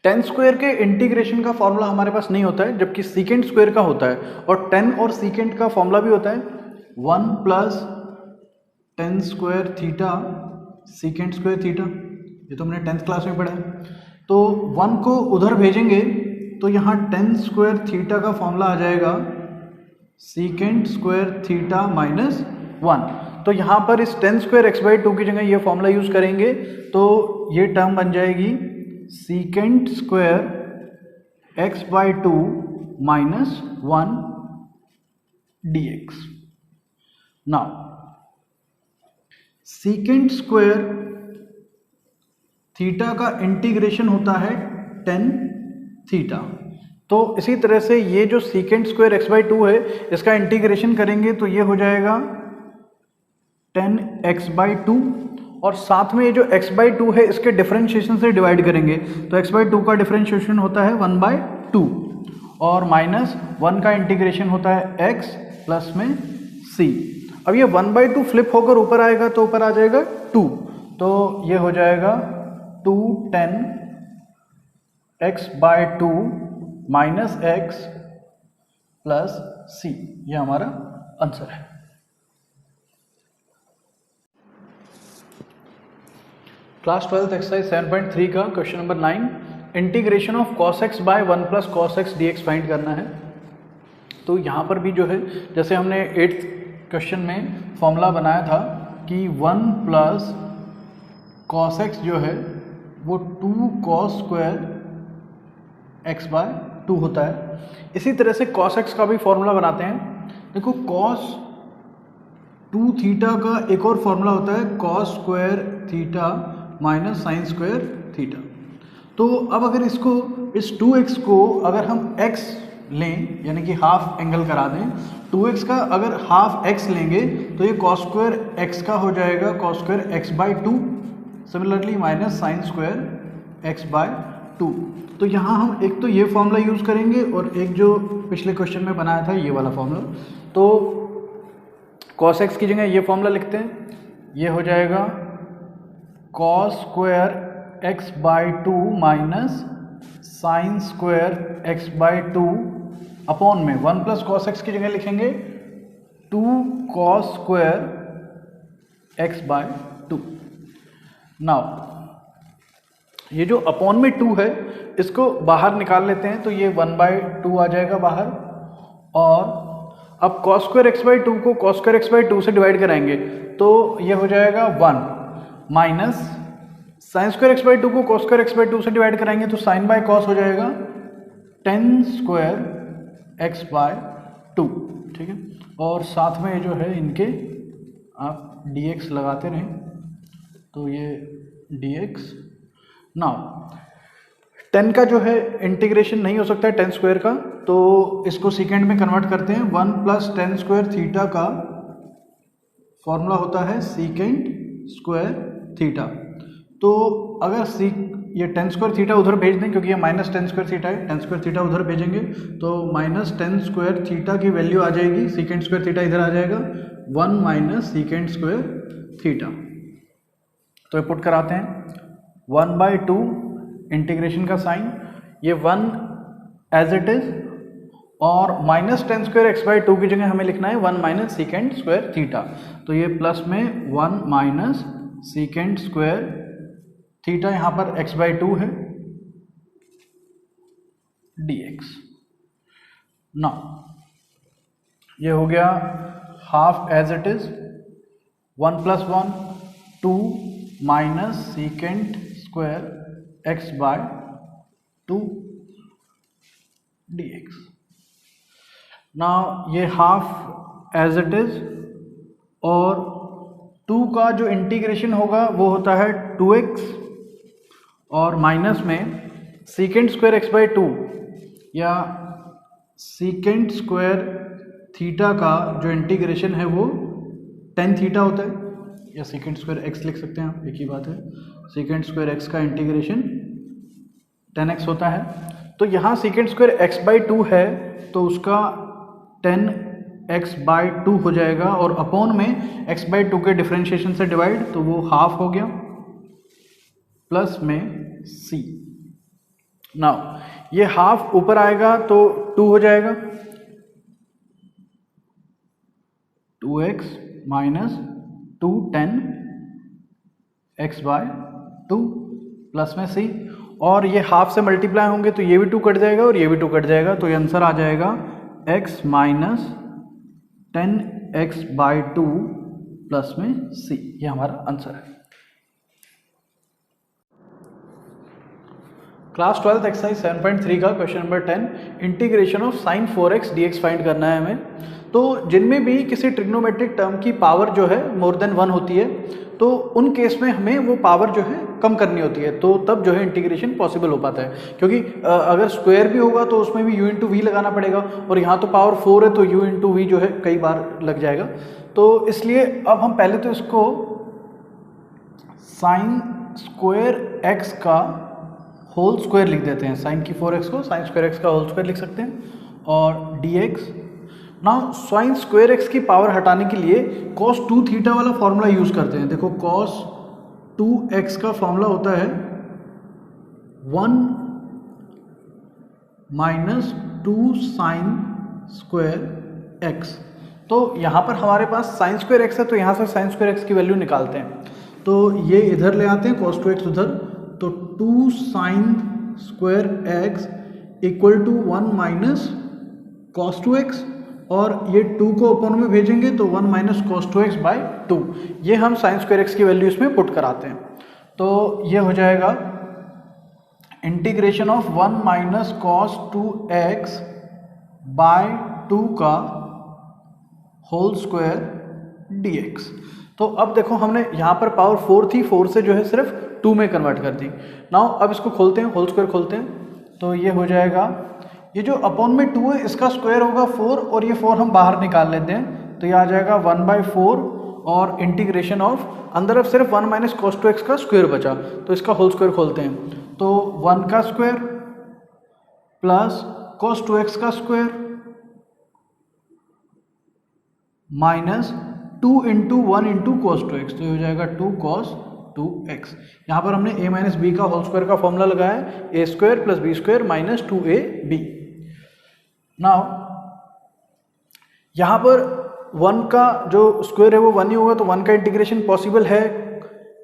10 स्क्वायर के इंटीग्रेशन का फॉर्मूला हमारे पास नहीं होता है, जबकि सीकेंट स्क्वायर का होता है। और 10 और सीकेंट का फॉर्मूला भी होता है 1 plus 10 square theta secant square theta, ये तो हमने 10th क्लास में पढ़ा है। तो 1 को उधर भेजेंगे तो यहाँ 10 स्क्वायर थीटा का फॉर्मूला आ जाएगा सीकेंट स्क्वायर थीटा माइनस 1। तो यहाँ पर इस 10 स्क्वायर x/2 की जगह ये फॉर्मूला यूज़ करेंगे तो ये टर्म बन जाएगी secant square x/2 minus 1 dx। Now secant square theta का इंटीग्रेशन होता है 10 थीटा। तो इसी तरह से ये जो सीकेंट स्क्वायर x/2 है, इसका इंटीग्रेशन करेंगे तो ये हो जाएगा 10x/2 और साथ में ये जो x/2 है इसके डिफरेंशिएशन से डिवाइड करेंगे तो x/2 का डिफरेंशिएशन होता है 1/2 और -1 का इंटीग्रेशन होता है x प्लस में c। अब ये 1/2 फ्लिप होकर ऊपर आएगा तो ऊपर आ जाएगा 2, तो ये हो जाएगा 2 10 x/2 minus x plus c, ये हमारा आंसर है। क्लास 12 एक्सरसाइज 7.3 का question number 9, integration of cos x by 1 plus cos x dx find करना है। तो यहाँ पर भी जो है, जैसे हमने 8th क्वेश्चन में फॉर्मूला बनाया था कि 1 प्लस cos x जो है वो 2 cos स्क्वायर x/2 होता है। इसी तरह से cos x का भी फॉर्मूला बनाते हैं। देखो cos 2 थीटा का एक और फॉर्मूला होता है cos square theta minus sine square theta. तो अब अगर इसको, इस 2x को अगर हम x लें यानी कि हाफ एंगल करा दें, 2x का अगर हाफ x लेंगे तो ये cos स्क्वायर x का हो जाएगा cos square x/2, similarly minus sine square x/2। तो यहाँ हम एक तो ये फॉर्मूला यूज़ करेंगे और एक जो पिछले क्वेश्चन में बनाया था ये वाला फॉर्मूला। तो cos x की जगह ये फॉर्मूला लिखते हैं, ये हो जाएगा cos square x/2 minus sine square x/2 upon में 1 प्लस cos x की जगह लिखेंगे 2 cos स्क्वायर x/2। नाउ ये जो अपॉन में 2 है इसको बाहर निकाल लेते हैं तो ये 1/2 आ जाएगा बाहर। और अब cos स्क्वायर x/2 को cos स्क्वायर x/2 से डिवाइड कराएंगे तो ये हो जाएगा 1 माइनस साइन स्क्वायर x/2 को cos स्क्वायर x/2 से डिवाइड कराएंगे तो साइन बाय cos हो जाएगा 10 स्क्वायर x/2। ठीक है, और साथ में जो है इनके आप dx लगाते रहें, तो ये dx। नाउ 10 का जो है इंटीग्रेशन नहीं हो सकता है 10 स्क्वायर का, तो इसको सेकेंड में कन्वर्ट करते हैं। 1 + 10 स्क्वायर थीटा का फॉर्मूला होता है सेकेंड स्क्वायर थीटा। तो अगर ये 10 स्क्वायर थीटा उधर भेज दें, क्योंकि ये -10 स्क्वायर थीटा है, 10 स्क्वायर थीटा उधर भेजेंगे तो -10 स्क्वायर थीटा की वैल्यू आ जाएगी, सेकेंड स्क्वायर थीटा इधर आ जाएगा, 1 - सेकेंड स्क्वायर थीटा। तो ये पुट कराते हैं, 1/2 इंटीग्रेशन का साइन, ये 1 एज इट इज, और -10 स्क्वायर x/2 की जगह हमें लिखना है 1 - सेकेंड स्क्वायर थीटा। तो ये प्लस में 1 - सेकेंड स्क्वायर थीटा, यहाँ पर x/2 है, dx। ना ये हो गया half as it is, 1 + 1 2 - secant square x/2 dx। ना ये हाफ एज इट इज, और 2 का जो इंटीग्रेशन होगा वो होता है 2x, और माइनस में सेकेंड स्क्वायर x/2 या सेकेंड स्क्वायर थीटा का जो इंटीग्रेशन है वो tan थीटा होता है, या सेकेंड स्क्वायर x लिख सकते हैं आप, एक ही बात है। सेकेंड स्क्वायर x का इंटीग्रेशन tan x होता है। तो यहाँ सेकेंड स्क्वायर x/2 है तो उसका tan x/2 हो जाएगा, और अपॉन में x/2 के डिफरेंशिएशन से डिवाइड, तो वो हाफ हो गया, प्लस में c। नाउ ये हाफ ऊपर आएगा तो 2 हो जाएगा, 2x - 2 tan x/2 प्लस में c, और ये हाफ से मल्टीप्लाई होंगे तो ये भी 2 कट जाएगा और ये भी 2 कट जाएगा, तो ये आंसर आ जाएगा x - tan x/2 प्लस में c। ये हमारा आंसर है। क्लास 12 एक्सरसाइज 7.3 का question number 10, integration of sin 4x dx find करना है हमें। तो जिनमें भी किसी ट्रिग्नोमेट्रिक टर्म की पावर जो है मोर देन 1 होती है, तो उन केस में हमें वो पावर जो है कम करनी होती है, तो तब जो है इंटीग्रेशन पॉसिबल हो पाता है। क्योंकि अगर स्क्वायर भी होगा तो उसमें भी u × v लगाना पड़ेगा, और यहाँ तो पावर 4 है तो u × v जो है कई बार लग जाएगा। तो इसलिए अब हम पहले तो इसको sin स्क्वायर x का होल स्क्वायर लिख देते हैं, sin की 4x को sin स्क्वायर x का होल स्क्वायर लिख सकते हैं, और dx। Now sin square x की पावर हटाने के लिए cos 2 थीटा वाला फॉर्मूला यूज करते हैं। देखो cos 2x का फॉर्मूला होता है 1 - 2 sin स्क्वायर x। तो यहाँ पर हमारे पास sin स्क्वायर x है, तो यहाँ से sin स्क्वायर x की वैल्यू निकालते हैं, तो ये इधर ले आते हैं, cos 2x उधर, तो 2 sin square x = 1 - cos 2x, और ये 2 को अपॉन में भेजेंगे तो 1 - cos 2x/2। ये हम sin स्क्वायर x की वैल्यू इसमें पुट कराते हैं, तो ये हो जाएगा इंटीग्रेशन ऑफ 1 - cos 2x/2 का होल स्क्वायर dx। तो अब देखो हमने यहाँ पर पावर 4 थी, 4 से जो है सिर्फ 2 में कन्वर्ट कर दी। नाउ अब इसको खोलते हैं, होल स्क्वायर खोलते हैं, तो ये हो जाएगा, ये जो अपॉन में 2 है इसका स्क्वायर होगा 4, और ये 4 हम बाहर निकाल लेते हैं, तो ये आ जाएगा 1/4, और इंटीग्रेशन ऑफ अंदर अब सिर्फ 1 - cos 2x का स्क्वायर बचा, तो इसका होल स्क्वायर खोलते हैं, तो 1 का स्क्वायर प्लस cos 2x का स्क्वायर माइनस 2 × 1 × cos 2x, तो ये हो जाएगा 2 cos 2x। यहाँ पर हमने a - b का होल स्क्वायर का फॉर्मूला लगाया है, a² + b² - 2ab। नाउ यहाँ पर 1 का जो स्क्वायर है वो 1 ही होगा, तो 1 का इंटीग्रेशन पॉसिबल है,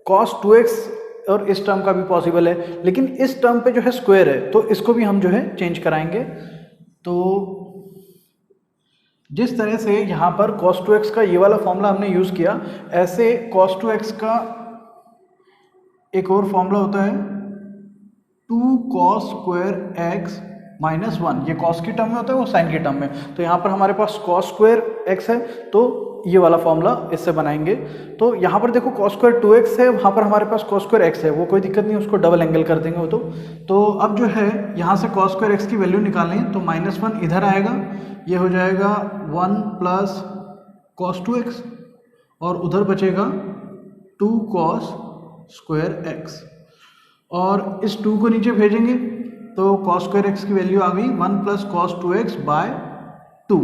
cos 2x और इस टर्म का भी पॉसिबल है, लेकिन इस टर्म पे जो है स्क्वायर है तो इसको भी हम जो है चेंज कराएंगे। तो जिस तरह से यहाँ पर cos 2x का ये वाला फॉर्मूला हमने यूज़ किया, ऐसे cos 2x का एक और फॉर्मूला होता है 2 cos स्क्वायर x -1, ये कॉस की टर्म में होता है, वो साइन की टर्म में। तो यहाँ पर हमारे पास कॉस स्क्वायर एक्स है, तो ये वाला फॉर्मूला इससे बनाएंगे। तो यहाँ पर देखो कॉस स्क्वायर 2x है, वहाँ पर हमारे पास कॉस स्क्वायर x है, वो कोई दिक्कत नहीं, उसको डबल एंगल कर देंगे वो तो अब जो है यहाँ से कॉस स्क्वायर x की वैल्यू निकालें तो -1 इधर आएगा, ये हो जाएगा 1 प्लस कॉस 2x और उधर बचेगा 2 कॉस स्क्वायर x और इस 2 को नीचे भेजेंगे तो कॉस स्क्वायर x की वैल्यू आ गई 1 प्लस कॉस 2x बाय 2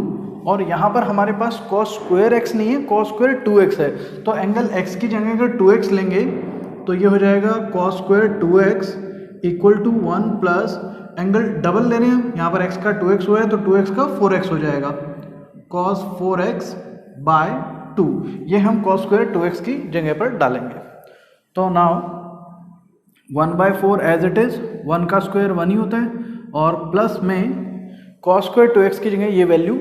और यहाँ पर हमारे पास कॉस स्क्वायर x नहीं है, कॉस स्क्वायर 2x है। तो एंगल x की जगह अगर 2x लेंगे तो ये हो जाएगा cos square 2x equal to 1 plus angle double ले रहे हैं, यहाँ पर x का 2x हुआ है तो 2x का 4x हो जाएगा, कॉस 4x बाय 2। ये हम कॉस स्क्वायर 2x की जगह पर डालेंगे। तो नाउ 1/4 एज इट इज़, 1 का स्क्वायर 1 ही होता है और प्लस में कॉस स्क्वायर 2x की जगह ये वैल्यू,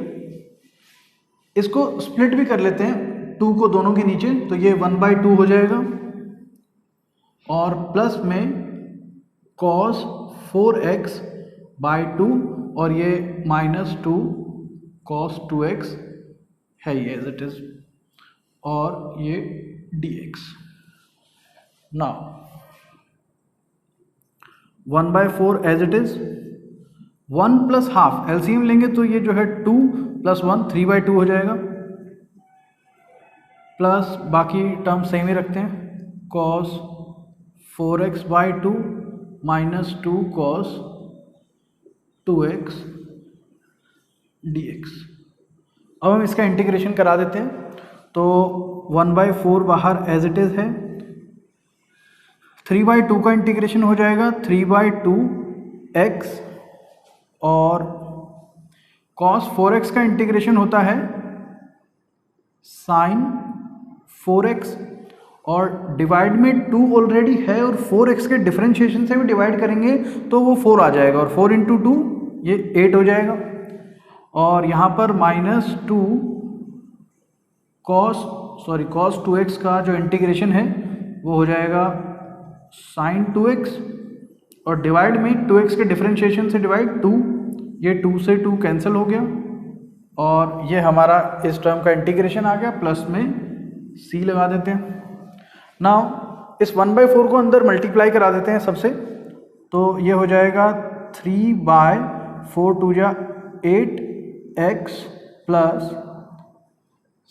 इसको स्प्लिट भी कर लेते हैं 2 को दोनों के नीचे, तो ये 1/2 हो जाएगा और प्लस में cos 4x बाय 2 और ये -2 cos 2x है ये एज इट इज और ये dx। Now 1/4 as it is, 1 plus half LCM लेंगे तो ये जो है 2 प्लस 1 3/2 हो जाएगा, प्लस बाकी टर्म सेम ही रखते हैं cos 4x by 2 -2 cos 2x dx। अब हम इसका इंटीग्रेशन करा देते हैं तो 1/4 बाहर एज इट इज है, 3/2 का इंटीग्रेशन हो जाएगा 3/2 x और cos 4x का इंटीग्रेशन होता है sin 4x और डिवाइड में 2 ऑलरेडी है और 4x के डिफरेंशिएशन से भी डिवाइड करेंगे तो वो 4 आ जाएगा और 4 × 2 ये 8 हो जाएगा और यहाँ पर -2 cos 2x का जो इंटीग्रेशन है वो हो जाएगा sin 2x और डिवाइड में 2x के डिफरेंशिएशन से डिवाइड 2, ये 2 से 2 कैंसिल हो गया और ये हमारा इस टर्म का इंटीग्रेशन आ गया, प्लस में c लगा देते हैं। नाउ इस 1/4 को अंदर मल्टीप्लाई करा देते हैं सबसे, तो ये हो जाएगा 3/4 2 जा 8x plus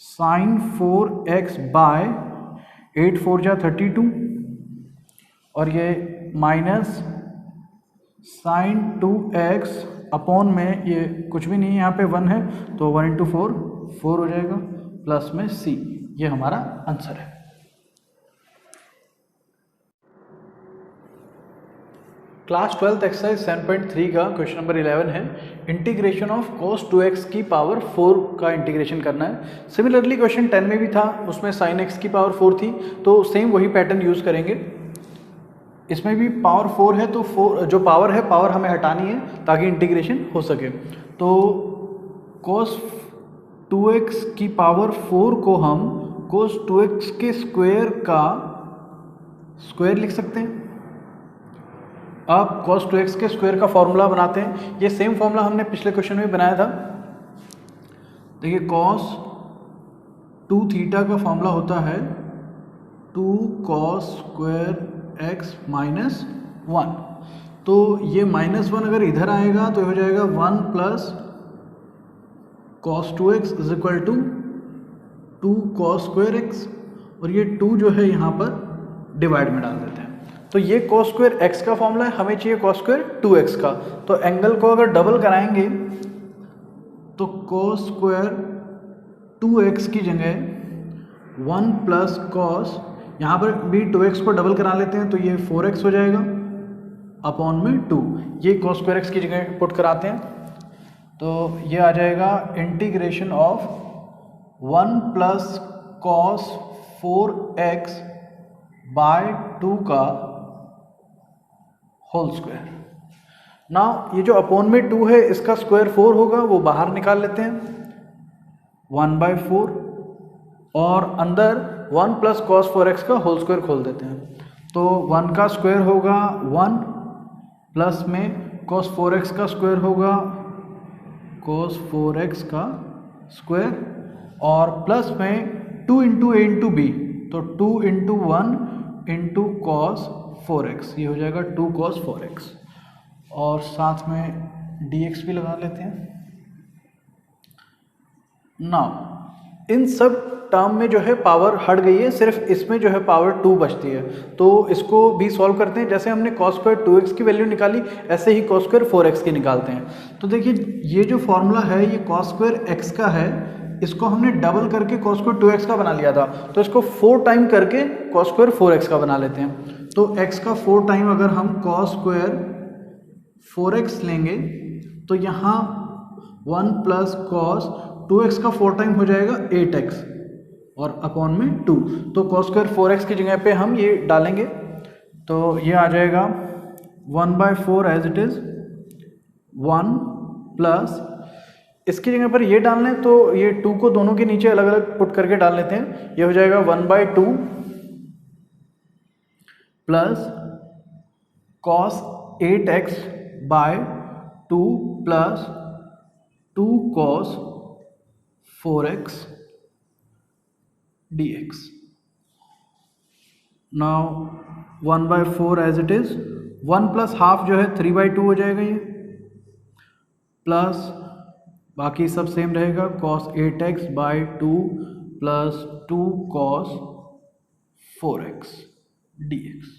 sin 4x bye 8 4 जा 32 और ये माइनस sin 2x अपॉन में ये कुछ भी नहीं है, यहाँ पे 1 है तो 1 × 4 4 हो जाएगा, प्लस में c। ये हमारा आंसर है। क्लास 12th एक्सरसाइज 7.3 का क्वेश्चन नंबर 11 है, इंटीग्रेशन ऑफ cos 2x की पावर 4 का इंटीग्रेशन करना है। सिमिलरली क्वेश्चन 10 में भी था, उसमें sin x की पावर 4 थी, तो सेम वही पैटर्न यूज़ करेंगे। इसमें भी पावर 4 है तो 4 जो पावर है, पावर हमें हटानी है ताकि इंटीग्रेशन हो सके। तो cos 2x की पावर 4 को हम cos 2x के स्क्वायर का स्क्वायर लिख सकते हैं। अब cos 2x के स्क्वायर का फॉर्मूला बनाते हैं, ये सेम फॉर्मूला हमने पिछले क्वेश्चन में बनाया था। देखिए cos 2 थीटा का फॉर्मूला होता है 2 cos स्क्वायर x माइनस 1, तो ये -1 अगर इधर आएगा तो हो जाएगा 1 plus cos 2x is equal to 2 cos square x और ये 2 जो है यहाँ पर डिवाइड में डाल देते हैं। तो ये cos स्क्वायर x का फॉर्मूला है, हमें चाहिए cos स्क्वायर 2x का। तो एंगल को अगर डबल कराएंगे तो cos स्क्वायर 2x की जगह 1 प्लस cos, यहाँ पर भी 2x को डबल करा लेते हैं तो ये 4x हो जाएगा अपॉन में 2, ये cos स्क्वायर x की जगह पुट कराते हैं तो ये आ जाएगा integration of 1 plus cos 4x by 2 का होल स्क्वायर। नाउ ये जो अपॉन में 2 है इसका स्क्वायर 4 होगा, वो बाहर निकाल लेते हैं 1/4 और अंदर 1 प्लस cos 4x का होल स्क्वायर खोल देते हैं। तो 1 का स्क्वायर होगा 1 प्लस में cos 4x का स्क्वायर होगा cos 4x का स्क्वायर, और प्लस में 2 इंटू ए इंटू बी, तो 2 इंटू 1 इंटू कॉस 4x, ये हो जाएगा 2 cos 4x, और साथ में dx भी लगा लेते हैं। नाउ इन सब टर्म में जो है पावर हट गई है, सिर्फ इसमें जो है पावर 2 बचती है, तो इसको भी सॉल्व करते हैं। जैसे हमने cos स्क्वायर 2x की वैल्यू निकाली, ऐसे ही cos स्क्वायर 4x की निकालते हैं। तो देखिए ये जो फॉर्मूला है ये cos स्क्वायर x का है, इसको हमने डबल करके cos स्क्वायर 2x का बना लिया था, तो इसको 4 टाइम करके cos स्क्वायर 4x का बना लेते हैं। तो x का 4 टाइम अगर हम cos स्क्वायर 4x लेंगे तो यहाँ 1 प्लस cos 2x का 4 टाइम हो जाएगा 8x, और अपॉन में 2, तो cos स्क्वायर 4x की जगह पे हम ये डालेंगे, तो ये आ जाएगा 1/4 एज इट इज़ 1 प्लस, इसकी जगह पर ये डालना है तो ये 2 को दोनों के नीचे अलग अलग पुट करके डाल लेते हैं। ये हो जाएगा 1/2 plus cos 8x by 2 plus 2 cos 4x dx। Now 1/4 as it is, 1 plus half जो है 3/2 हो जाएगा ये, प्लस बाकी सब सेम रहेगा cos 8x by 2 plus 2 cos 4x dx।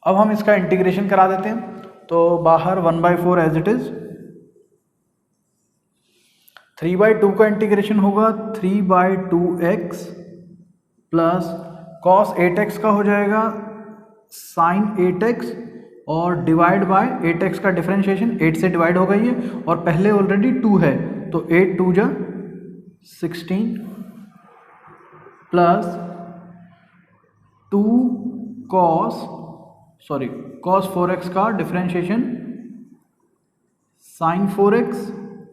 अब हम इसका इंटीग्रेशन करा देते हैं, तो बाहर 1/4 एज इट इज, 3/2 का इंटीग्रेशन होगा 3/2x प्लस cos 8x का हो जाएगा sin 8x, और डिवाइड बाय 8x का डिफरेंशिएशन 8 से डिवाइड हो गई है, और पहले ऑलरेडी 2 है, तो 8 2 जा 16 प्लस 2 cos 4x का डिफरेंशिएशन sin 4x,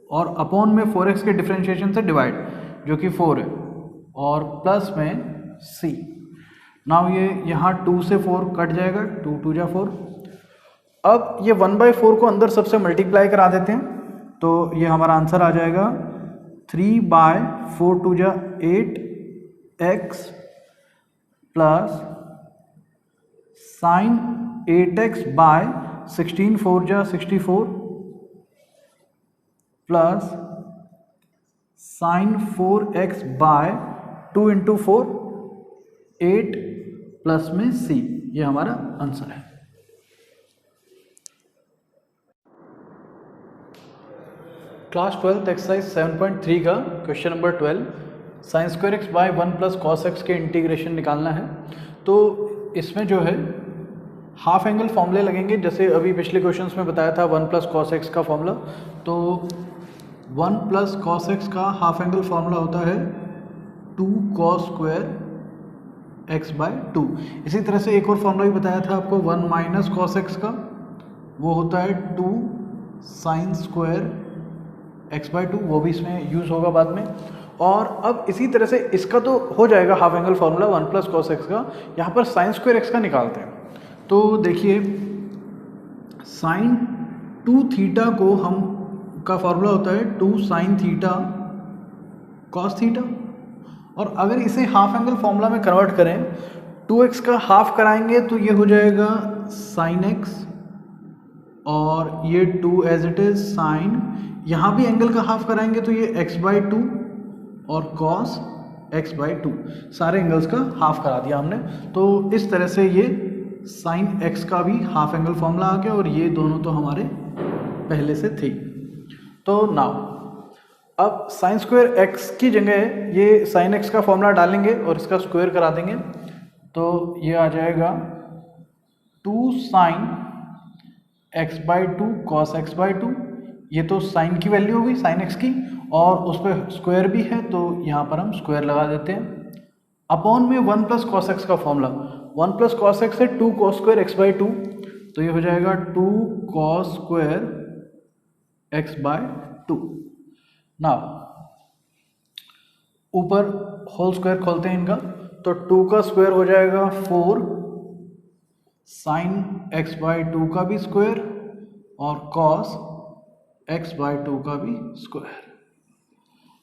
और अपॉन में 4x के डिफरेंशिएशन से डिवाइड जो कि 4 है, और प्लस में c। नाउ ये यहाँ 2 से 4 कट जाएगा, 2 2 जा 4। अब ये 1/4 को अंदर सबसे मल्टीप्लाई करा देते हैं, तो ये हमारा आंसर आ जाएगा 3/4 2 जा 8x plus sin 8x bye 16 4 जा 64 plus sin 4x by 2 into 4 8 plus में c, ये हमारा आंसर है। क्लास 12 एक्सरसाइज 7.3 का question number 12, sine square x by 1 plus cos x के इंटीग्रेशन निकालना है। तो इसमें जो है हाफ एंगल फॉर्मूले लगेंगे, जैसे अभी पिछले क्वेश्चंस में बताया था 1 प्लस कॉस एक्स का फॉर्मूला। तो 1 प्लस कॉस एक्स का हाफ एंगल फॉर्मूला होता है 2 कॉस स्क्वायर एक्स बाय 2। इसी तरह से एक और फॉर्मूला भी बताया था आपको 1 माइनस कॉस एक्स का, वो होता है 2 साइन स्क्वायर एक्स बाय 2, वो भी इसमें यूज़ होगा बाद में। और अब इसी तरह से इसका तो हो जाएगा half angle formula 1 plus cos x का, यहाँ पर साइन स्क्वायर एक्स का निकालते हैं। तो देखिए साइन 2 थीटा को हम का फॉर्मूला होता है 2 साइन थीटा कॉस थीटा, और अगर इसे हाफ एंगल फॉर्मूला में कन्वर्ट करें 2x का हाफ कराएंगे तो ये हो जाएगा साइन x, और ये 2 एज इट इज साइन, यहाँ भी एंगल का हाफ कराएंगे तो ये x बाई 2 और cos x बाई 2, सारे एंगल्स का हाफ करा दिया हमने। तो इस तरह से ये साइन x का भी हाफ एंगल फॉर्मूला आ गया, और ये दोनों तो हमारे पहले से थे। तो नाउ अब साइन स्क्वायर x की जगह ये साइन x का फॉर्मूला डालेंगे और इसका स्क्वायर करा देंगे, तो ये आ जाएगा 2 sine x by 2 cos x by 2। ये तो साइन की वैल्यू होगी साइन x की, और उस पर स्क्वायर भी है, तो यहाँ पर हम स्क्वायर लगा देते हैं। अपॉन में 1 प्लस कॉस एक्स का फॉर्मूला, 1 प्लस कॉस एक्स है 2 कॉस स्क्वायर एक्स बाई 2, तो ये हो जाएगा 2 cos square x by 2। Now ऊपर होल स्क्वायर खोलते हैं इनका, तो 2 का स्क्वायर हो जाएगा 4 साइन एक्स बाई 2 का भी स्क्वायर, और कॉस x/2 का भी स्क्वायर,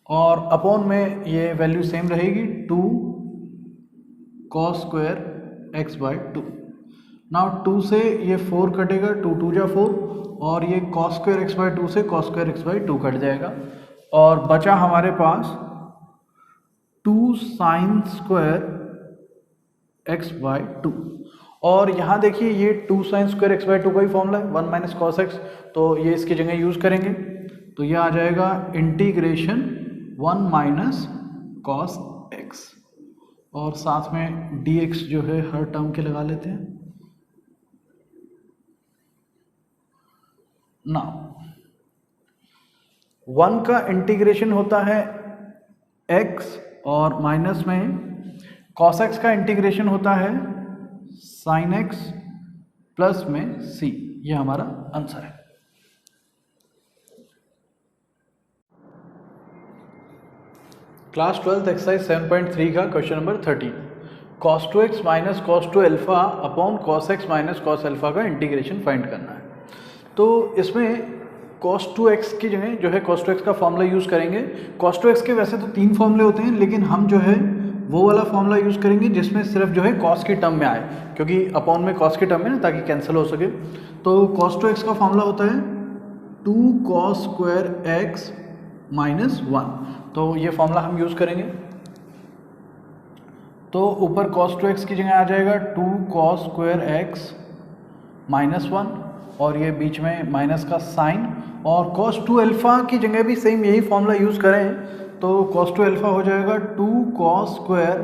और अपॉन में ये वैल्यू सेम रहेगी 2 cos स्क्वायर x/2। नाउ 2 से ये 4 कटेगा, 2 2 जा 4, और ये cos स्क्वायर x/2 से cos स्क्वायर x/2 कट जाएगा, और बचा हमारे पास 2 sin स्क्वायर x/2। और यहाँ देखिए ये 2 sin स्क्वायर x/2 का ही फॉर्मूला है 1 माइनस कॉस एक्स, तो ये इसकी जगह यूज़ करेंगे, तो ये आ जाएगा इंटीग्रेशन 1 माइनस कॉस एक्स, और साथ में dx जो है हर टर्म के लगा लेते हैं। नाउ 1 का इंटीग्रेशन होता है x, और माइनस में cos x का इंटीग्रेशन होता है sin x, प्लस में c। ये हमारा आंसर है। क्लास 12 एक्सरसाइज 7.3 का question number 13, cos 2x minus cos 2 alpha upon cos x minus cos alpha का इंटीग्रेशन फाइंड करना है। तो इसमें cos 2x की जगह जो है cos 2x का फॉर्मूला यूज़ करेंगे। cos 2x के वैसे तो 3 फॉर्मूले होते हैं, लेकिन हम जो है वो वाला फॉर्मूला यूज़ करेंगे जिसमें सिर्फ जो है cos की टर्म में आए, क्योंकि अपॉन में cos की टर्म में ना, ताकि कैंसिल हो सके। तो cos 2x का फॉर्मूला होता है 2 cos स्क्वायर x माइनस 1, तो ये फॉर्मूला हम यूज़ करेंगे। तो ऊपर cos 2x की जगह आ जाएगा 2 cos स्क्वायर x माइनस 1, और ये बीच में माइनस का साइन, और cos 2 अल्फा की जगह भी सेम यही फॉर्मूला यूज़ करें, तो cos 2 अल्फा हो जाएगा 2 cos स्क्वायर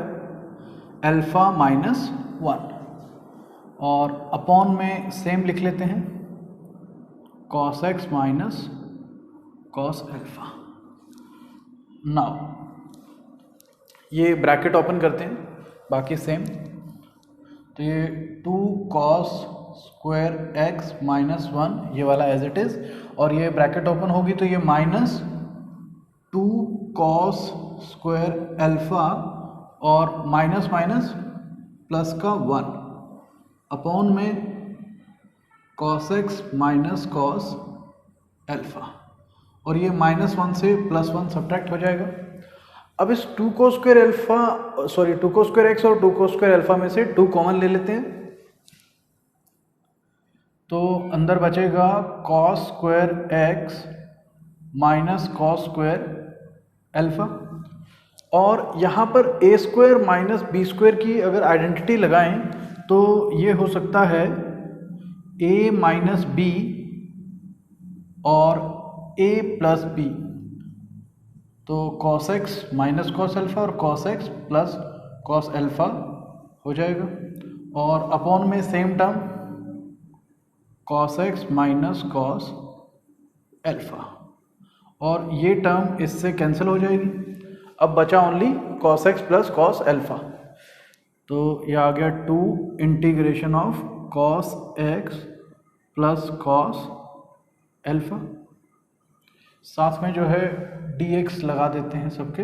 अल्फा माइनस 1, और अपॉन में सेम लिख लेते हैं cos x minus cos alpha. Now ये ब्रैकेट ओपन करते हैं, बाकी सेम, तो ये 2 cos स्क्वायर x माइनस 1 ये वाला एज इट इज़, और ये ब्रैकेट ओपन होगी तो ये माइनस 2 cos स्क्वायर अल्फा, और माइनस माइनस प्लस का 1 अपॉन में cos x minus cos alpha, और ये -1 से +1 सब्ट्रैक्ट हो जाएगा। अब इस 2 cos square alpha, sorry 2 cos square x और 2 cos स्क्वायर अल्फा में से 2 कॉमन ले लेते हैं, तो अंदर बचेगा cos square x minus cos square alpha, और यहाँ पर a square minus B square की अगर आइडेंटिटी लगाएं तो ये हो सकता है a माइनस बी और a प्लस बी, तो cos x minus cos alpha और cos x plus cos alpha हो जाएगा, और अपॉन में same term cos x minus cos alpha, और ये टर्म इससे कैंसिल हो जाएगी। अब बचा only cos x plus cos alpha, तो ये आ गया 2 integration of cos x plus cos alpha, साथ में जो है dx लगा देते हैं, सबके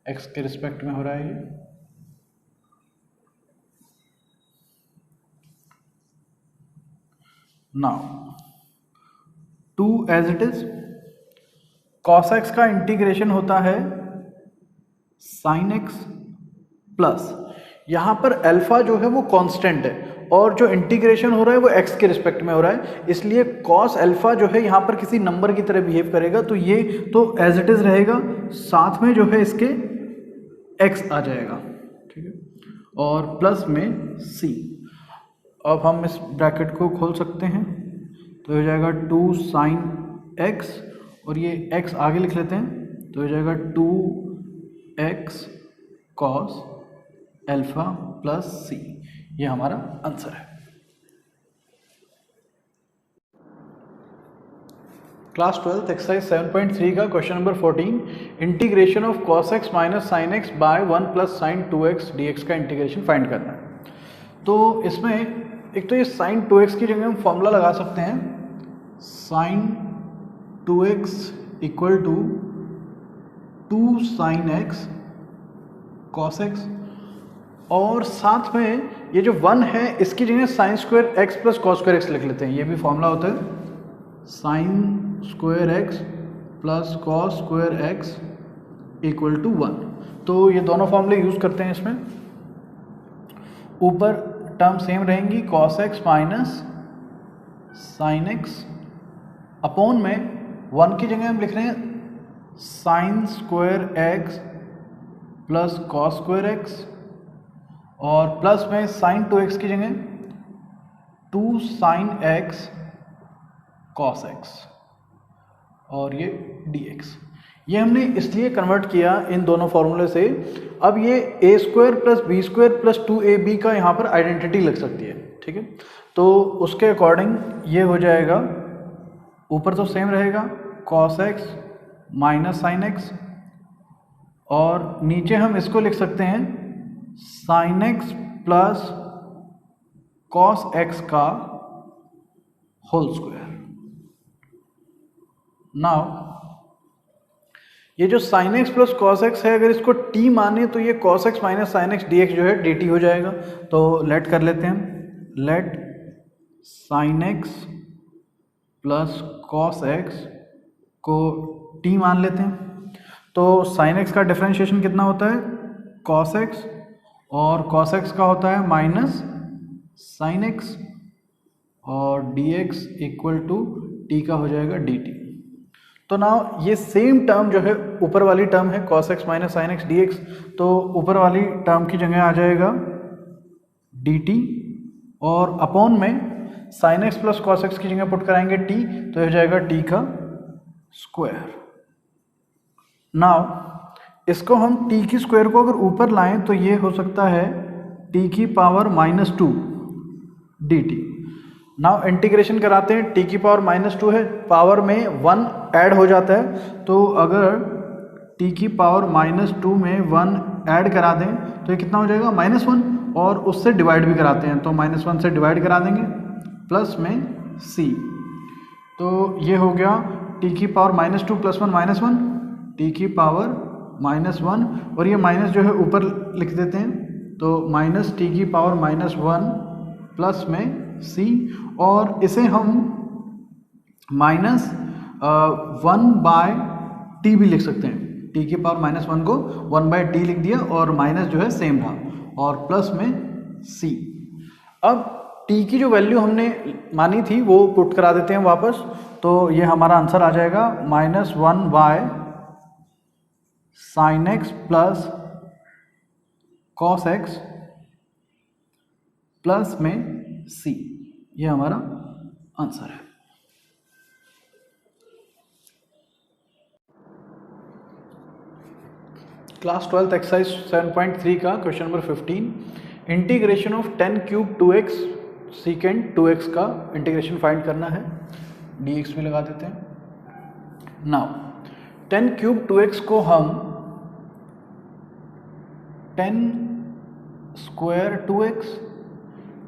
x के रिस्पेक्ट में हो रहा है ये। Now 2 as it is, cos x का इंटीग्रेशन होता है sin x प्लस, यहाँ पर अल्फा जो है वो कांस्टेंट है, और जो इंटीग्रेशन हो रहा है वो x के रिस्पेक्ट में हो रहा है, इसलिए cos अल्फा जो है यहाँ पर किसी नंबर की तरह बिहेव करेगा, तो ये तो एज इट इज रहेगा, साथ में जो है इसके x आ जाएगा, ठीक है, और प्लस में c। अब हम इस ब्रैकेट को खोल सकते हैं, तो हो जाएगा 2 sin x, और ये x आगे लिख लेते हैं, तो हो जाएगा 2x cos alpha plus c। ये हमारा आंसर है। क्लास 12 एक्सरसाइज 7.3 का question number 14, integration of cos x minus sine x by 1 plus sine 2x dx का इंटीग्रेशन फाइंड करना है। तो इसमें एक तो ये साइन 2x की जगह हम फॉर्मूला लगा सकते हैं, sine 2x equal to 2 sine x cos x, और साथ में ये जो 1 है इसकी जगह sine square x plus cos square x लिख लेते हैं, ये भी फॉर्मूला होता है। Sine square x plus cos square x equal to 1। तो ये दोनों फॉर्मूले यूज़ करते हैं इसमें। ऊपर टर्म सेम रहेंगी, cos x minus sine x upon में 1 की जगह हम लिख रहे हैं sign square x plus cos square x, और प्लस में साइन 2x की जगह 2 साइन एक्स कॉस एक्स, और ये dx। ये हमने इसलिए कन्वर्ट किया इन दोनों फॉर्मूले से। अब ये a square plus b square plus 2ab का यहाँ पर आइडेंटिटी लग सकती है, ठीक है। तो उसके अकॉर्डिंग ये हो जाएगा, ऊपर तो सेम रहेगा cos x minus sine x, और नीचे हम इसको लिख सकते हैं sine x plus cos x का होल स्क्वायर। नाउ ये जो sine x plus cos x है, अगर इसको t माने तो ये cos x minus sine x dx जो है dt हो जाएगा। तो लेट कर लेते हैं, late sine x plus cos x को t मान लेते हैं। तो साइन एक्स का डिफरेंशिएशन कितना होता है, कॉस एक्स, और कॉस एक्स का होता है माइनस साइन एक्स, और dx इक्वल टू t का हो जाएगा dt। तो ना ये सेम टर्म जो है, ऊपर वाली टर्म है cos x minus sine x dx, तो ऊपर वाली टर्म की जगह आ जाएगा dt, और अपॉन में sine x plus cos x की जगह पुट कराएंगे t, तो ये हो जाएगा t का स्क्वायर। नाउ इसको हम t की स्क्वायर को अगर ऊपर लाएं तो ये हो सकता है t की पावर -2 dt। नाउ इंटीग्रेशन कराते हैं, t की पावर -2 है, पावर में 1 ऐड हो जाता है, तो अगर t की पावर -2 में 1 ऐड करा दें तो ये कितना हो जाएगा -1, और उससे डिवाइड भी कराते हैं तो -1 से डिवाइड करा देंगे, प्लस में c। तो ये हो गया t की पावर -2 प्लस 1 -1, t की पावर -1, और ये माइनस जो है ऊपर लिख देते हैं, तो माइनस t की पावर -1 प्लस में c, और इसे हम -1/t भी लिख सकते हैं। t की पावर -1 को 1/t लिख दिया, और माइनस जो है सेम रहा, और प्लस में c। अब t की जो वैल्यू हमने मानी थी वो पुट करा देते हैं वापस, तो ये हमारा आंसर आ जाएगा -1/ sine x plus cos x plus में c। ये हमारा आंसर है। क्लास 12 एक्सरसाइज 7.3 का question number 15, integration of 10 cube 2x सीकेंड 2x का इंटीग्रेशन फाइंड करना है। dx में लगा देते हैं। नाउ 10 क्यूब 2x को हम 10 स्क्वायर 2x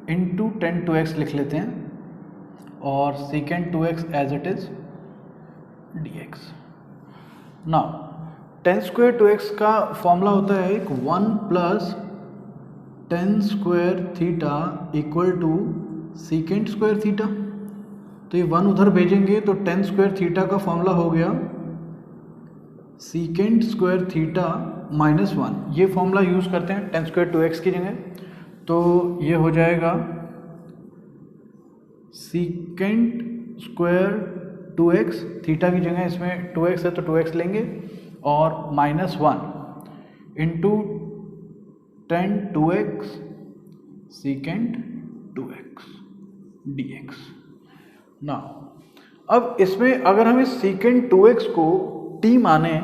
इंटू 10 2x लिख लेते हैं, और secant 2x as it is dx। Now 10 square 2x का फॉर्मूला होता है एक 1 plus 10 square theta equal to secant square theta. तो ये 1 उधर भेजेंगे तो 10 स्क्वायर थीटा का फॉर्मूला हो गया सीकेंड स्क्वायर थीटा -1। ये फॉर्मूला यूज़ करते हैं 10 स्क्वायर 2x की जगह, तो ये हो जाएगा सीकेंड स्क्वायर 2x, थीटा की जगह इसमें 2x है तो 2x लेंगे, और -1 इंटू 10 2x सीकेंड 2x dx। ना अब इसमें अगर हम इस सीकेंड 2x को t माने,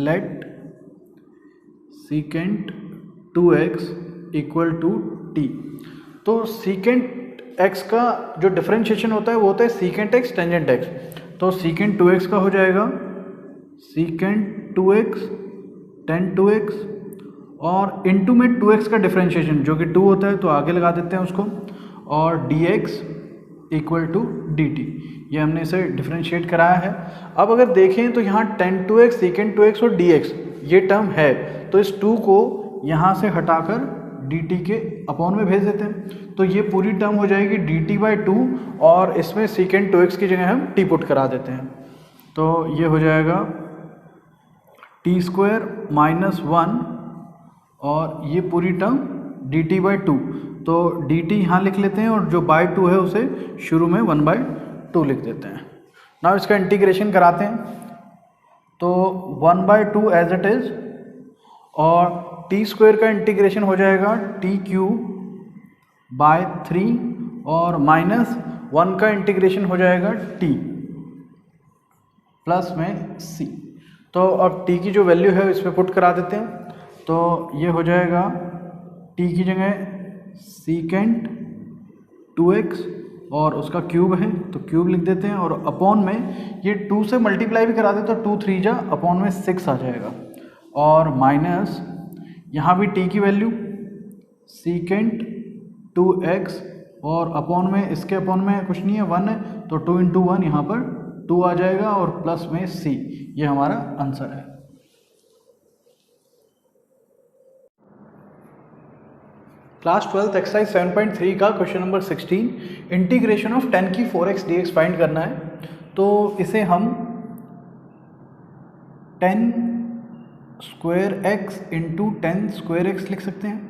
let secant 2x equal to t, तो सीकेंड x का जो डिफरेंशिएशन होता है वो होता है सीकेंड x टेंजेंट x। तो सीकेंड 2x का हो जाएगा सीकेंड 2x टेन 2x, और इनटू में 2x का डिफरेंशिएशन जो कि 2 होता है तो आगे लगा देते हैं उसको, और dx इक्वल टू dt। ये हमने इसे डिफरेंशिएट कराया है। अब अगर देखें तो यहाँ टेन 2x सीकेंड 2x और dx ये टर्म है, तो इस 2 को यहाँ से हटाकर dt के अपॉन में भेज देते हैं। तो ये पूरी टर्म हो जाएगी dt/2 और इसमें सीकेंट 2x की जगह हम t पुट करा देते हैं। तो ये हो जाएगा t² - 1 और ये पूरी टर्म dt/2। तो dt यहाँ लिख लेते हैं और जो बाय 2 है उसे शुरू में 1/2 लिख देते हैं। नाउ इसका इंटीग्रेशन कराते हैं। तो 1/2 एज इट इज़ और t² का इंटीग्रेशन हो जाएगा t³/3 और -1 का इंटीग्रेशन हो जाएगा t प्लस में c। तो अब t की जो वैल्यू है इसमें पुट करा देते हैं। तो ये हो जाएगा t की जगह सीकेंट 2x और उसका क्यूब है तो क्यूब लिख देते हैं और अपॉन में ये 2 से मल्टीप्लाई भी करा देते तो 2 3 जा अपॉन में 6 आ जाएगा और माइनस यहाँ भी t की वैल्यू सीकेंट 2x और अपॉन में इसके अपॉन में कुछ नहीं है 1 है तो 2 × 1 यहाँ पर 2 आ जाएगा और प्लस में c। ये हमारा आंसर है। क्लास 12 एक्सरसाइज 7.3 का क्वेश्चन नंबर 16 इंटीग्रेशन ऑफ 10 की 4x dx फाइंड करना है। तो इसे हम 10² x × 10² x लिख सकते हैं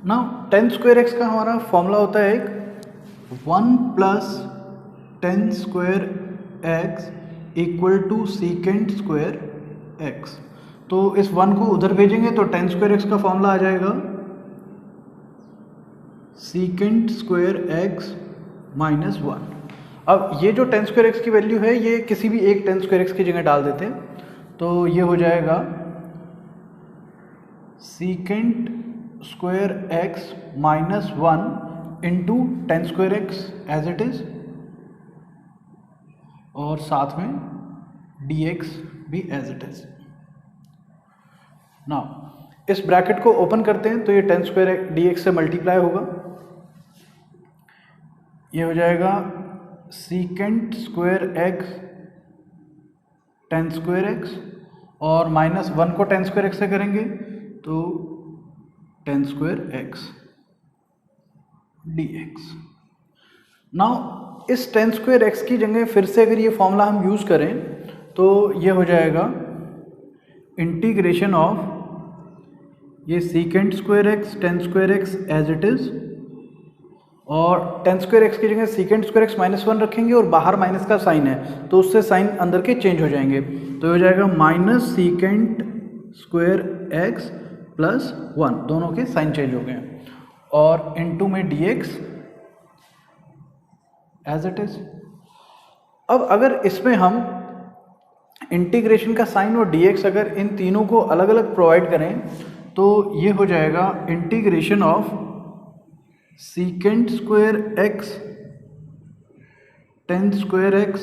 ना। 10² x का हमारा फॉर्मूला होता है एक 1 + 10² x = सीकेंट² x। तो इस 1 को उधर भेजेंगे तो 10² x का फॉर्मूला आ जाएगा सीकेंट² x - 1। अब ये जो 10² x की वैल्यू है ये किसी भी एक 10² x की जगह डाल देते हैं। तो ये हो जाएगा secant x - 1 × 10² x as it is और साथ में dx भी एज इट इज। नाउ इस ब्रैकेट को ओपन करते हैं तो ये 10² dx से मल्टीप्लाई होगा। ये हो जाएगा सीकेंट² x 10² x और -1 को 10² x से करेंगे तो 10² x dx। नाउ इस 10² x की जगह फिर से अगर ये फॉर्मूला हम यूज़ करें तो ये हो जाएगा इंटीग्रेशन ऑफ ये secant x 10² x as it is और 10² x की जगह सीकेंट² x -1 रखेंगे और बाहर माइनस का साइन है तो उससे साइन अंदर के चेंज हो जाएंगे। तो ये हो जाएगा -सीकेंट² x + 1 दोनों के साइन चेंज हो गए और इनटू में dx एज इट इज। अब अगर इसमें हम इंटीग्रेशन का साइन और dx अगर इन तीनों को अलग अलग प्रोवाइड करें तो ये हो जाएगा इंटीग्रेशन ऑफ सीकेंट² x 10² x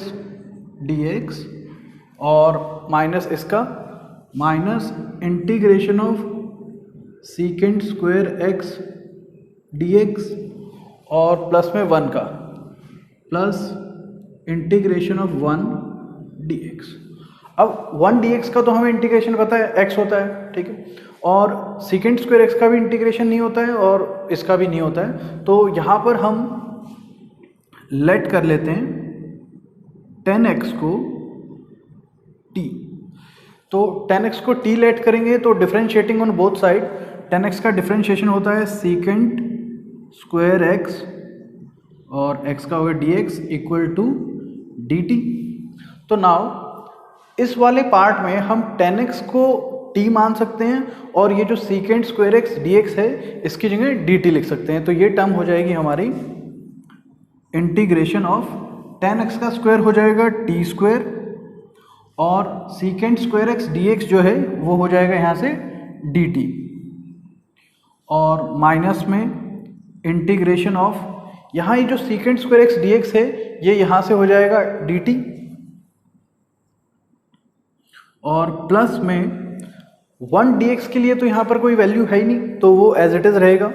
dx और माइनस इसका माइनस इंटीग्रेशन ऑफ सीकेंट² x dx और प्लस में 1 का प्लस इंटीग्रेशन ऑफ 1 dx। अब 1 dx का तो हमें इंटीग्रेशन पता है x होता है, ठीक है, और सीकेंट² x का भी इंटीग्रेशन नहीं होता है और इसका भी नहीं होता है। तो यहाँ पर हम लेट कर लेते हैं 10x को t। तो 10x को t लेट करेंगे तो differentiating on both side 10x का डिफरेंशिएशन होता है सीकेंट² x और x का होगा dx = dt। तो नाउ इस वाले पार्ट में हम 10x को t मान सकते हैं और ये जो सीकेंट² x dx है इसकी जगह dt लिख सकते हैं। तो ये टर्म हो जाएगी हमारी इंटीग्रेशन ऑफ 10x का स्क्वायर हो जाएगा t² और सीकेंट² x dx जो है वो हो जाएगा यहाँ से dt और माइनस में इंटीग्रेशन ऑफ यहाँ ये जो सीकेंट² x dx है ये यहाँ से हो जाएगा dt और प्लस में 1 dx के लिए तो यहाँ पर कोई वैल्यू है ही नहीं तो वो एज इट इज रहेगा।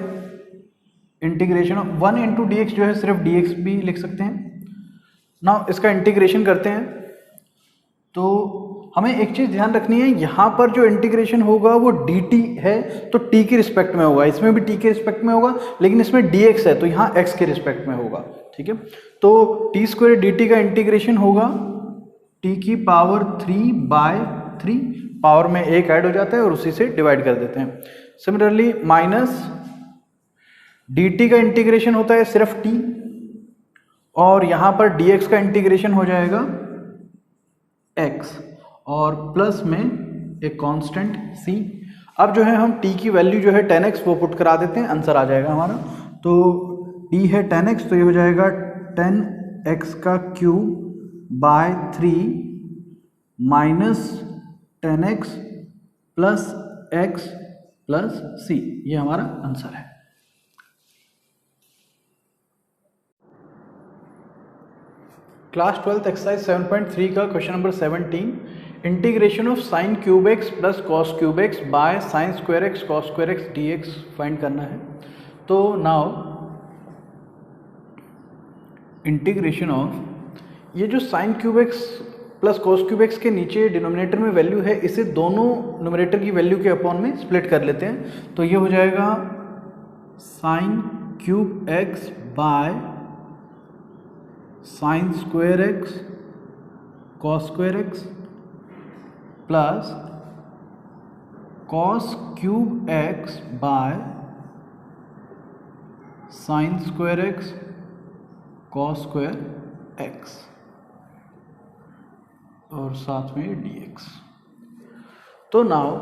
इंटीग्रेशन ऑफ 1 × dx जो है सिर्फ dx भी लिख सकते हैं। नाउ इसका इंटीग्रेशन करते हैं तो हमें एक चीज़ ध्यान रखनी है, यहाँ पर जो इंटीग्रेशन होगा वो dt है तो t की रिस्पेक्ट में होगा, इसमें भी t के रिस्पेक्ट में होगा, लेकिन इसमें dx है तो यहाँ x के रिस्पेक्ट में होगा। ठीक है, तो टी स्क्वायर dt का इंटीग्रेशन होगा t की पावर 3/3, पावर में एक ऐड हो जाता है और उसी से डिवाइड कर देते हैं। सिमिलरली माइनस dt का इंटीग्रेशन होता है सिर्फ t, और यहाँ पर dx का इंटीग्रेशन हो जाएगा x, और प्लस में एक कांस्टेंट c। अब जो है हम t की वैल्यू जो है 10x वो पुट करा देते हैं, आंसर आ जाएगा हमारा। तो t है 10x तो ये हो जाएगा 10x का cube by 3 minus 10x plus x plus c, ये हमारा आंसर है। क्लास 12 एक्सरसाइज 7.3 का question number 17, integration of sine cube x plus cos cube x by sine square x cos square x D x find करना है। तो now integration of, ये जो sine cube x plus cos cube x के नीचे denominator में value है, इसे दोनों न्यूमरेटर की वैल्यू के अपॉन में स्प्लिट कर लेते हैं। तो ये हो जाएगा sine cube x by sine square x cos square x plus cos cube x by sine square x cos square x और साथ में dx। तो नाउ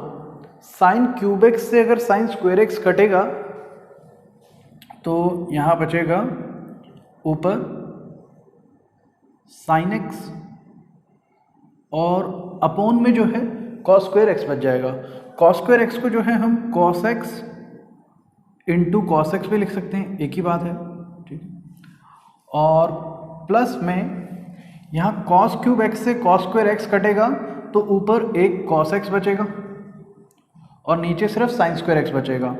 साइन क्यूब एक्स से अगर साइन स्क्वायर एक्स कटेगा तो यहाँ बचेगा ऊपर साइन एक्स, और अपॉन में जो है कॉस स्क्वायर एक्स बच जाएगा। कॉस स्क्वायर एक्स को जो है हम cos x into cos x भी लिख सकते हैं, एक ही बात है। ठीक है, और प्लस में यहाँ कॉस क्यूब एक्स से कॉस स्क्वायर एक्स कटेगा तो ऊपर एक कॉस एक्स बचेगा और नीचे सिर्फ साइन स्क्वायर एक्स बचेगा।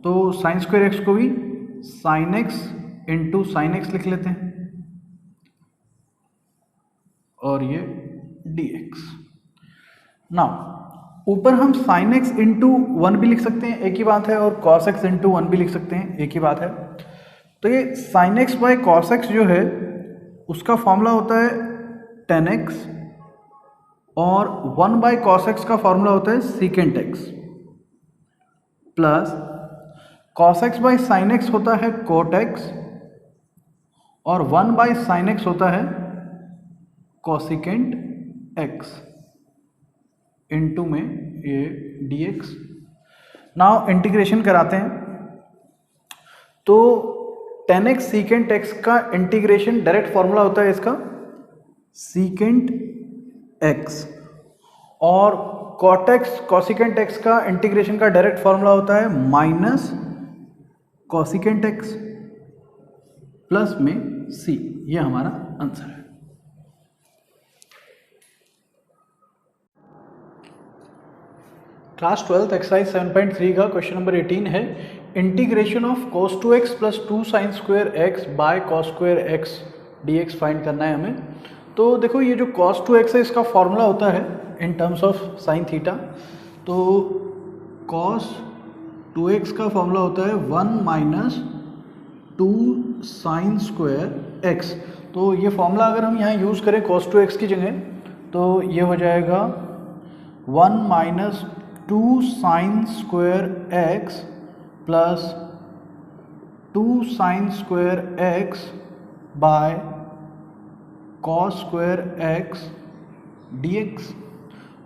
तो साइन स्क्वायर एक्स को भी sine x into sine x लिख लेते हैं, और ये dx। नाउ ऊपर हम sin x इंटू 1 भी लिख सकते हैं, एक ही बात है, और cos x इंटू 1 भी लिख सकते हैं, एक ही बात है। तो ये sin x by cos x जो है उसका फॉर्मूला होता है 10x, और 1 बाय cos x का फॉर्मूला होता है secant x, plus cos x by sin x होता है cot x, और 1 बाय sin x होता है कोसिकेंट x इंटू में ये dx। नाउ इंटीग्रेशन कराते हैं, तो 10x सीकेंट x का इंटीग्रेशन डायरेक्ट फॉर्मूला होता है इसका सीकेंट x, और cot x कोसिकेंट x का इंटीग्रेशन का डायरेक्ट फॉर्मूला होता है माइनस कोसिकेंट x प्लस में c, ये हमारा आंसर है। क्लास 12 एक्सरसाइज 7.3 का क्वेश्चन नंबर 18 है, integration of cos 2x plus 2 sine square x by cos square x dx find करना है हमें। तो देखो ये जो cos 2x है इसका फॉर्मूला होता है in terms of sine theta. तो cos 2x का फॉर्मूला होता है 1 माइनस 2 साइन स्क्वायर एक्स। तो ये फॉर्मूला अगर हम यहाँ यूज़ करें cos 2x की जगह, तो ये हो जाएगा 1 minus 2 sine square x plus 2 sine square x by cos square x dx।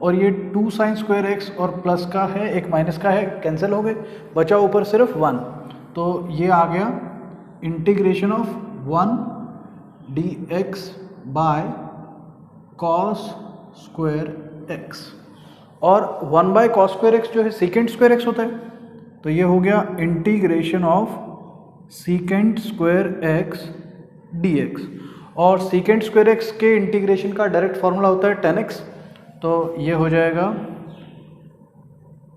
और ये 2 साइन स्क्वायर एक्स और प्लस का है, एक माइनस का है, कैंसिल हो गए, बचा ऊपर सिर्फ 1। तो ये आ गया integration of 1 dx by cos square x, और 1 बाय कॉस स्क्वायर एक्स जो है सीकेंट स्क्वायर एक्स होता है। तो ये हो गया integration of secant square x dx, और सीकेंट स्क्वायर एक्स के इंटीग्रेशन का डायरेक्ट फॉर्मूला होता है 10x। तो ये हो जाएगा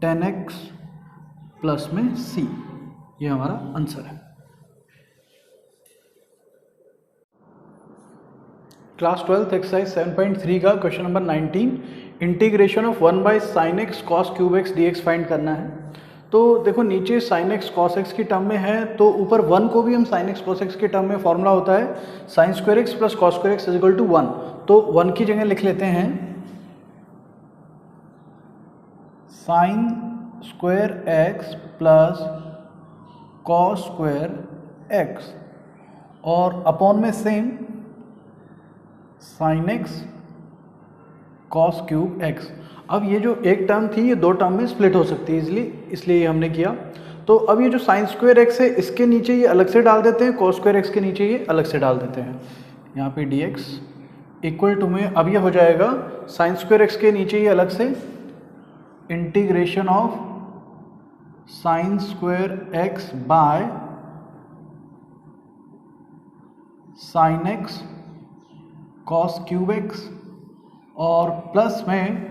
10x प्लस में c, ये हमारा आंसर है। क्लास 12 एक्सरसाइज 7.3 का question number 19, integration of 1/sin x cos cube x dx find करना है। तो देखो नीचे sin x cos x की टर्म में है, तो ऊपर 1 को भी हम sin x cos x के टर्म में फॉर्मूला होता है sin square x plus cos square x is equal to 1। तो 1 की जगह लिख लेते हैं sin square x plus cos square x और अपॉन में same sin x cos cube x। अब ये जो एक टर्म थी ये दो टर्म में स्प्लिट हो सकती है, इसलिए ये हमने किया। तो अब ये जो sin स्क्वायर x है इसके नीचे ये अलग से डाल देते हैं, cos स्क्वायर x के नीचे ये अलग से डाल देते हैं। यहाँ पे dx इक्वल टू में अब ये हो जाएगा sin स्क्वायर x के नीचे ये अलग से integration of sin square x by sin x cos cube x और प्लस में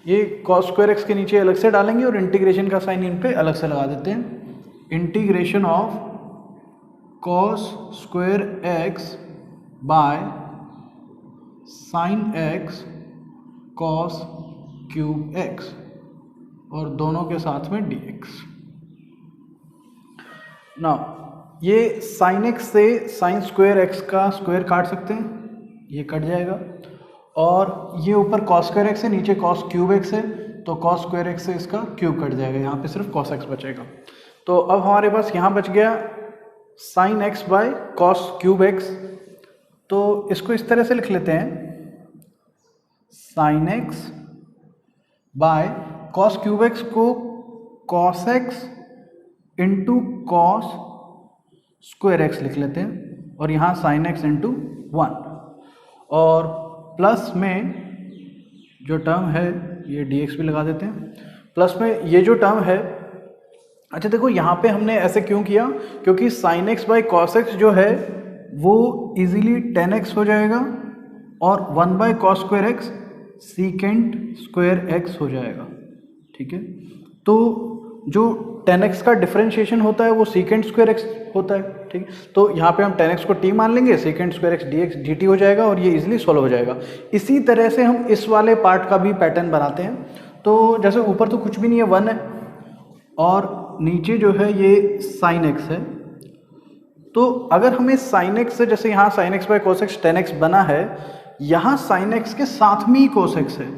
ये cos स्क्वायर x के नीचे अलग से डालेंगे और इंटीग्रेशन का साइन इन पे अलग से लगा देते हैं। Integration of cos square x by sin x cos cube x और दोनों के साथ में dx। नाउ ये sin x से sin स्क्वायर x का स्क्वायर काट सकते हैं, ये कट जाएगा। और ये ऊपर cos स्क्वायर x है, नीचे cos क्यूब x है, तो cos स्क्वायर x से इसका क्यूब कट जाएगा, यहाँ पे सिर्फ cos x बचेगा। तो अब हमारे पास यहाँ बच गया sin x by cos cube x। तो इसको इस तरह से लिख लेते हैं sin x by cos cube x को cos x into cos square x लिख लेते हैं और यहाँ sin x इंटू 1 और प्लस में जो टर्म है ये dx भी लगा देते हैं। प्लस में ये जो टर्म है, अच्छा देखो यहाँ पे हमने ऐसे क्यों किया, क्योंकि sin x by cos x जो है वो इजीली tan x हो जाएगा और 1 by cos square x secant square x हो जाएगा। ठीक है, तो जो tan x का डिफरेंशिएशन होता है वो सीकेंट स्क्वायर x होता है। ठीक, तो यहाँ पे हम tan x को t मान लेंगे, secant square x dx dt हो जाएगा और ये इजीली सॉल्व हो जाएगा। इसी तरह से हम इस वाले पार्ट का भी पैटर्न बनाते हैं। तो जैसे ऊपर तो कुछ भी नहीं है, 1 है और नीचे जो है ये sin x है। तो अगर हमें sin x से, जैसे यहाँ sin x by cos x tan x बना है, यहाँ sin x के साथ में ही cos x है,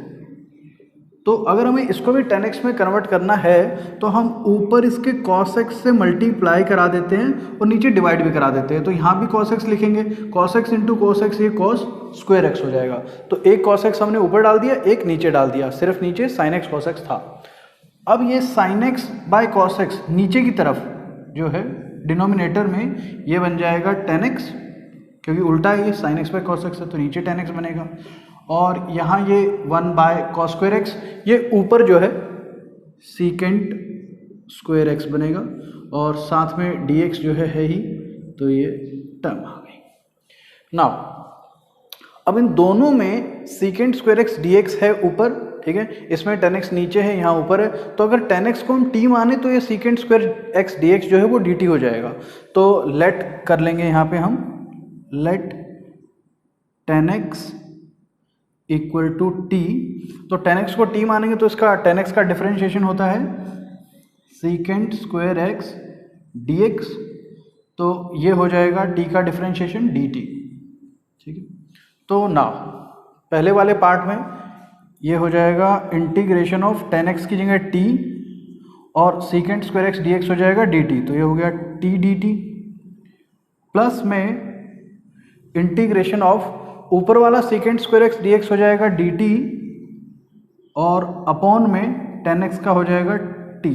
तो अगर हमें इसको भी tan x में कन्वर्ट करना है तो हम ऊपर इसके cos x से मल्टीप्लाई करा देते हैं और नीचे डिवाइड भी करा देते हैं। तो यहाँ भी cos x लिखेंगे, cos x into cos x, ये cos स्क्वायर x हो जाएगा। तो एक cos x हमने ऊपर डाल दिया, एक नीचे डाल दिया, सिर्फ नीचे sin x cos x था। अब ये sin x by cos x नीचे की तरफ जो है डिनोमिनेटर में ये बन जाएगा tan x, क्योंकि उल्टा है ये sin x by cos x है, तो नीचे tan x बनेगा। और यहाँ ये 1 बाय cos स्क्वायर x, ये ऊपर जो है सीकेंट स्क्वायर x बनेगा और साथ में dx जो है ही, तो ये टर्म आ गई। नाउ अब इन दोनों में सीकेंट स्क्वायर x dx है ऊपर, ठीक है, इसमें tan x नीचे है, यहाँ ऊपर है। तो अगर tan x को हम t माने तो ये सीकेंट स्क्वायर x dx जो है वो dt हो जाएगा। तो लेट कर लेंगे यहाँ पे हम, let tan x equal to t. तो tan x को t मानेंगे तो इसका tan x का डिफरेंशिएशन होता है सीकेंट स्क्वायर x dx, तो ये हो जाएगा t का डिफरेंशिएशन dt। ठीक है, तो नाउ पहले वाले पार्ट में ये हो जाएगा इंटीग्रेशन ऑफ tan x की जगह t और सीकेंट स्क्वायर x dx हो जाएगा dt, तो ये हो गया t dt। प्लस में इंटीग्रेशन ऑफ ऊपर वाला सीकेंट स्क्वायर x dx हो जाएगा dt और अपॉन में tan x का हो जाएगा t।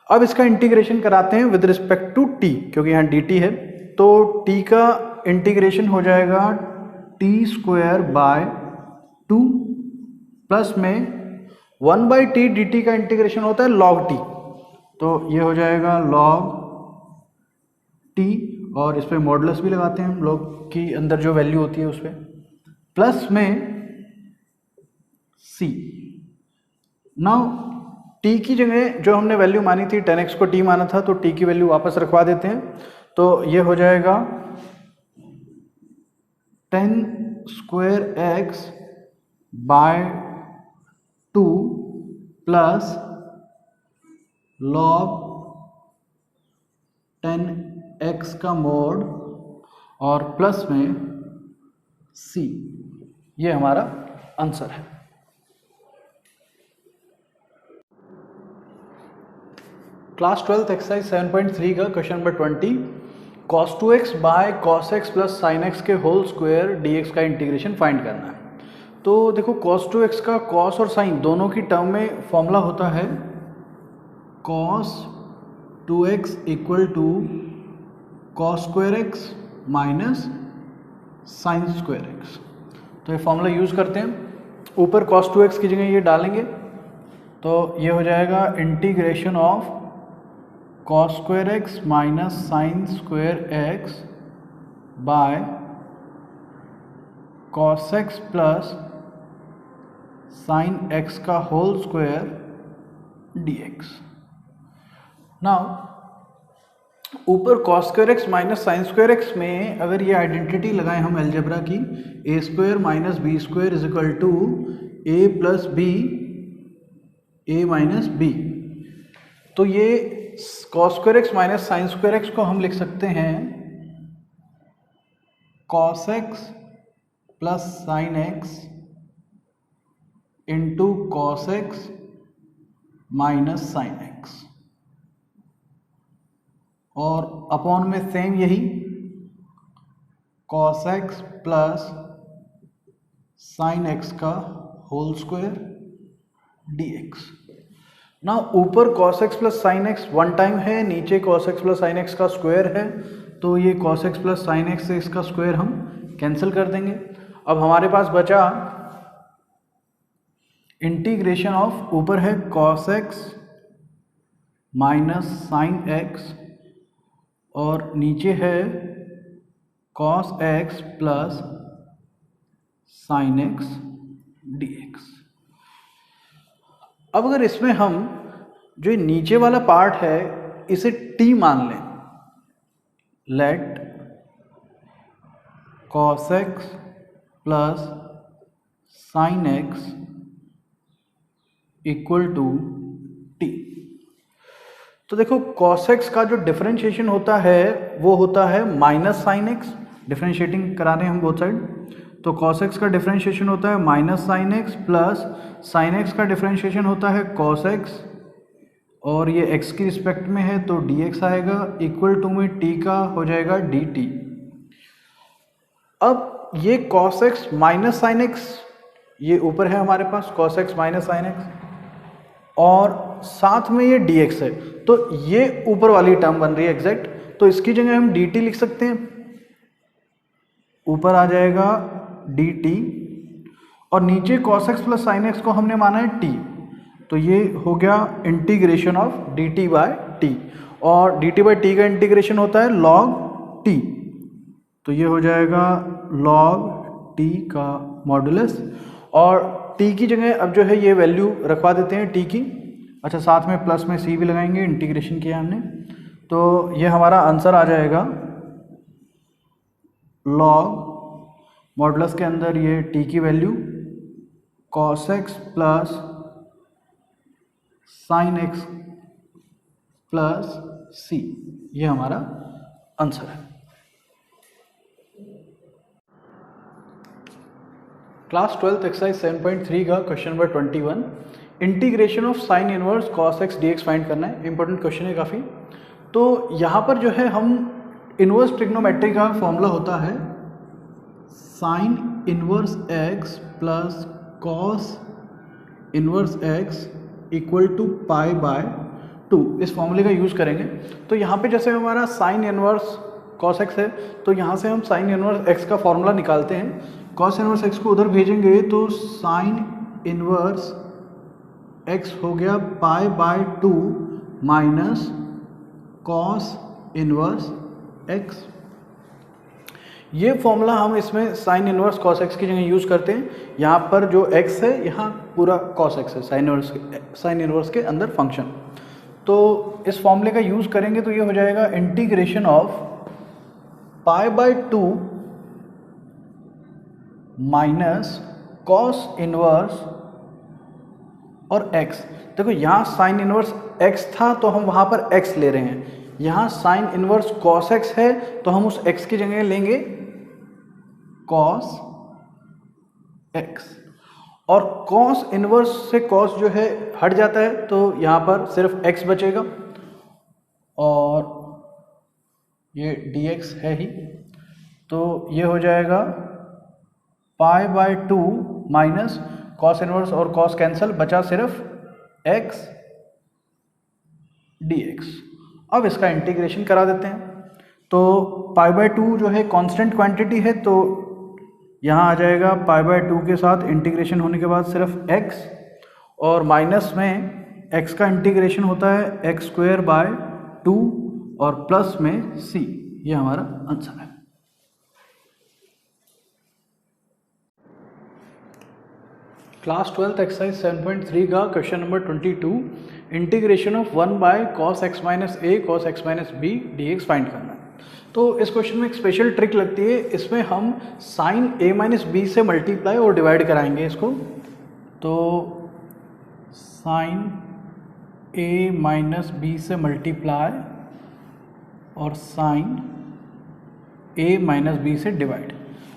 अब इसका इंटीग्रेशन कराते हैं विद रिस्पेक्ट टू t, क्योंकि यहाँ dt है, तो t का इंटीग्रेशन हो जाएगा t स्क्वायर बाय 2 प्लस में 1 बाई t dt का इंटीग्रेशन होता है log t, तो ये हो जाएगा log t और इस पर मॉडुलस भी लगाते हैं हम, log की अंदर जो वैल्यू होती है उस पर, प्लस में c। नाउ t की जगह जो हमने वैल्यू मानी थी tan x को t माना था, तो t की वैल्यू वापस रखवा देते हैं। तो ये हो जाएगा tan square x by 2 plus log 10x का मोड और प्लस में c, ये हमारा आंसर है। क्लास 12 एक्सरसाइज 7.3 का question number 20, cos 2x by cos x plus sin x के होल स्क्वायर dx का इंटीग्रेशन फाइंड करना है। तो देखो cos 2x का cos और sin दोनों की टर्म में फॉर्मूला होता है cos 2x equal to cos square x minus sin square x। तो ये फॉर्मूला यूज़ करते हैं। ऊपर cos 2x की जगह ये डालेंगे तो ये हो जाएगा integration of cos square x minus sine square x by cos x plus sine x का होल स्क्वायर dx। नाउ ऊपर cos square x minus sine square x में अगर ये आइडेंटिटी लगाएं हम अलजेब्रा की, A square minus B square is equal to A plus B A minus B, तो ये cos square x minus sine square x को हम लिख सकते हैं cos x plus sine x into cos x minus sine x, और upon में same यही cos x plus sine x का होल स्क्वायर dx। ना ऊपर cos x plus sine x one time है, नीचे cos x plus sine x का square है, तो ये cos x plus sine x से इसका स्क्वायर हम कैंसिल कर देंगे। अब हमारे पास बचा इंटीग्रेशन ऑफ, ऊपर है cos x minus sine x और नीचे है cos x plus sine x dx। अब अगर इसमें हम जो नीचे वाला पार्ट है इसे t मान लें, let cos x plus sine x equal to t। तो देखो cos x का जो डिफरेंशिएशन होता है वो होता है माइनस साइन x, डिफरेंशिएटिंग करा रहे हैं हम बोथ साइड, तो cos x का डिफरेंशिएशन होता है minus sine x plus sine x का डिफरेंशिएशन होता है cos x, और ये x की रिस्पेक्ट में है तो dx आएगा, इक्वल टू में t का हो जाएगा dt। अब ये cos x minus sine x ये ऊपर है हमारे पास cos x minus sine x, और साथ में ये dx है, तो ये ऊपर वाली टर्म बन रही है एग्जैक्ट, तो इसकी जगह हम dt लिख सकते हैं, ऊपर आ जाएगा dt, और नीचे cos x plus sine x को हमने माना है t, तो ये हो गया integration of dt by t, और dt बाय t का इंटीग्रेशन होता है log t, तो ये हो जाएगा log t का मॉडुलस, और t की जगह अब जो है ये वैल्यू रखवा देते हैं t की, अच्छा साथ में प्लस में c भी लगाएंगे, इंटीग्रेशन किया हमने, तो ये हमारा आंसर आ जाएगा log मॉडुलस के अंदर ये t की value cos x plus sine x plus c, ये हमारा आंसर है। क्लास 12 एक्सरसाइज 7.3 का question number 21, integration of sine inverse cos x dx find करना है। इंपॉर्टेंट क्वेश्चन है काफ़ी। तो यहाँ पर जो है हम इनवर्स ट्रिग्नोमेट्री का फॉर्मूला होता है sine inverse x plus cos inverse x equal to pi by 2, इस फॉर्मूले का यूज़ करेंगे। तो यहाँ पे जैसे हमारा साइन इनवर्स cos x है, तो यहाँ से हम साइन इनवर्स x का फॉर्मूला निकालते हैं। cos इनवर्स x को उधर भेजेंगे तो साइन इनवर्स x हो गया पाई by 2 minus cos inverse x। ये फॉर्मूला हम इसमें साइन इनवर्स cos x की जगह यूज़ करते हैं। यहाँ पर जो x है यहाँ पूरा cos x है साइन इनवर्स के अंदर फंक्शन। तो इस फॉर्मूले का यूज़ करेंगे तो ये हो जाएगा integration of pi by 2 minus cos inverse और x। देखो यहाँ साइन इनवर्स x था तो हम वहाँ पर x ले रहे हैं, यहाँ साइन इनवर्स cos x है तो हम उस x की जगह लेंगे cos x, और cos इनवर्स से cos जो है हट जाता है तो यहाँ पर सिर्फ x बचेगा और ये dx है ही, तो ये हो जाएगा π/2 माइनस cos इनवर्स और cos कैंसिल, बचा सिर्फ x dx। अब इसका इंटीग्रेशन करा देते हैं, तो π/2 जो है कांस्टेंट क्वांटिटी है तो यहाँ आ जाएगा π/2 के साथ इंटीग्रेशन होने के बाद सिर्फ x, और माइनस में x का इंटीग्रेशन होता है x²/2 और प्लस में c। ये हमारा आंसर है। क्लास 12th एक्सरसाइज 7.3 का question number 22, integration of 1/cos x - a cos x - b dx find करना है। तो इस क्वेश्चन में एक स्पेशल ट्रिक लगती है, इसमें हम साइन a - b से मल्टीप्लाई और डिवाइड कराएंगे इसको। तो साइन a - b से मल्टीप्लाई और साइन a - b से डिवाइड,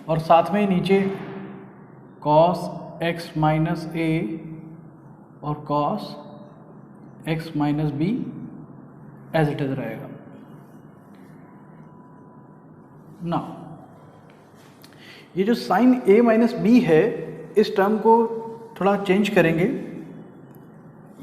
और साथ में नीचे cos x - a और cos x - b as it is रहेगा। ना ये जो साइन a - b है, इस टर्म को थोड़ा चेंज करेंगे।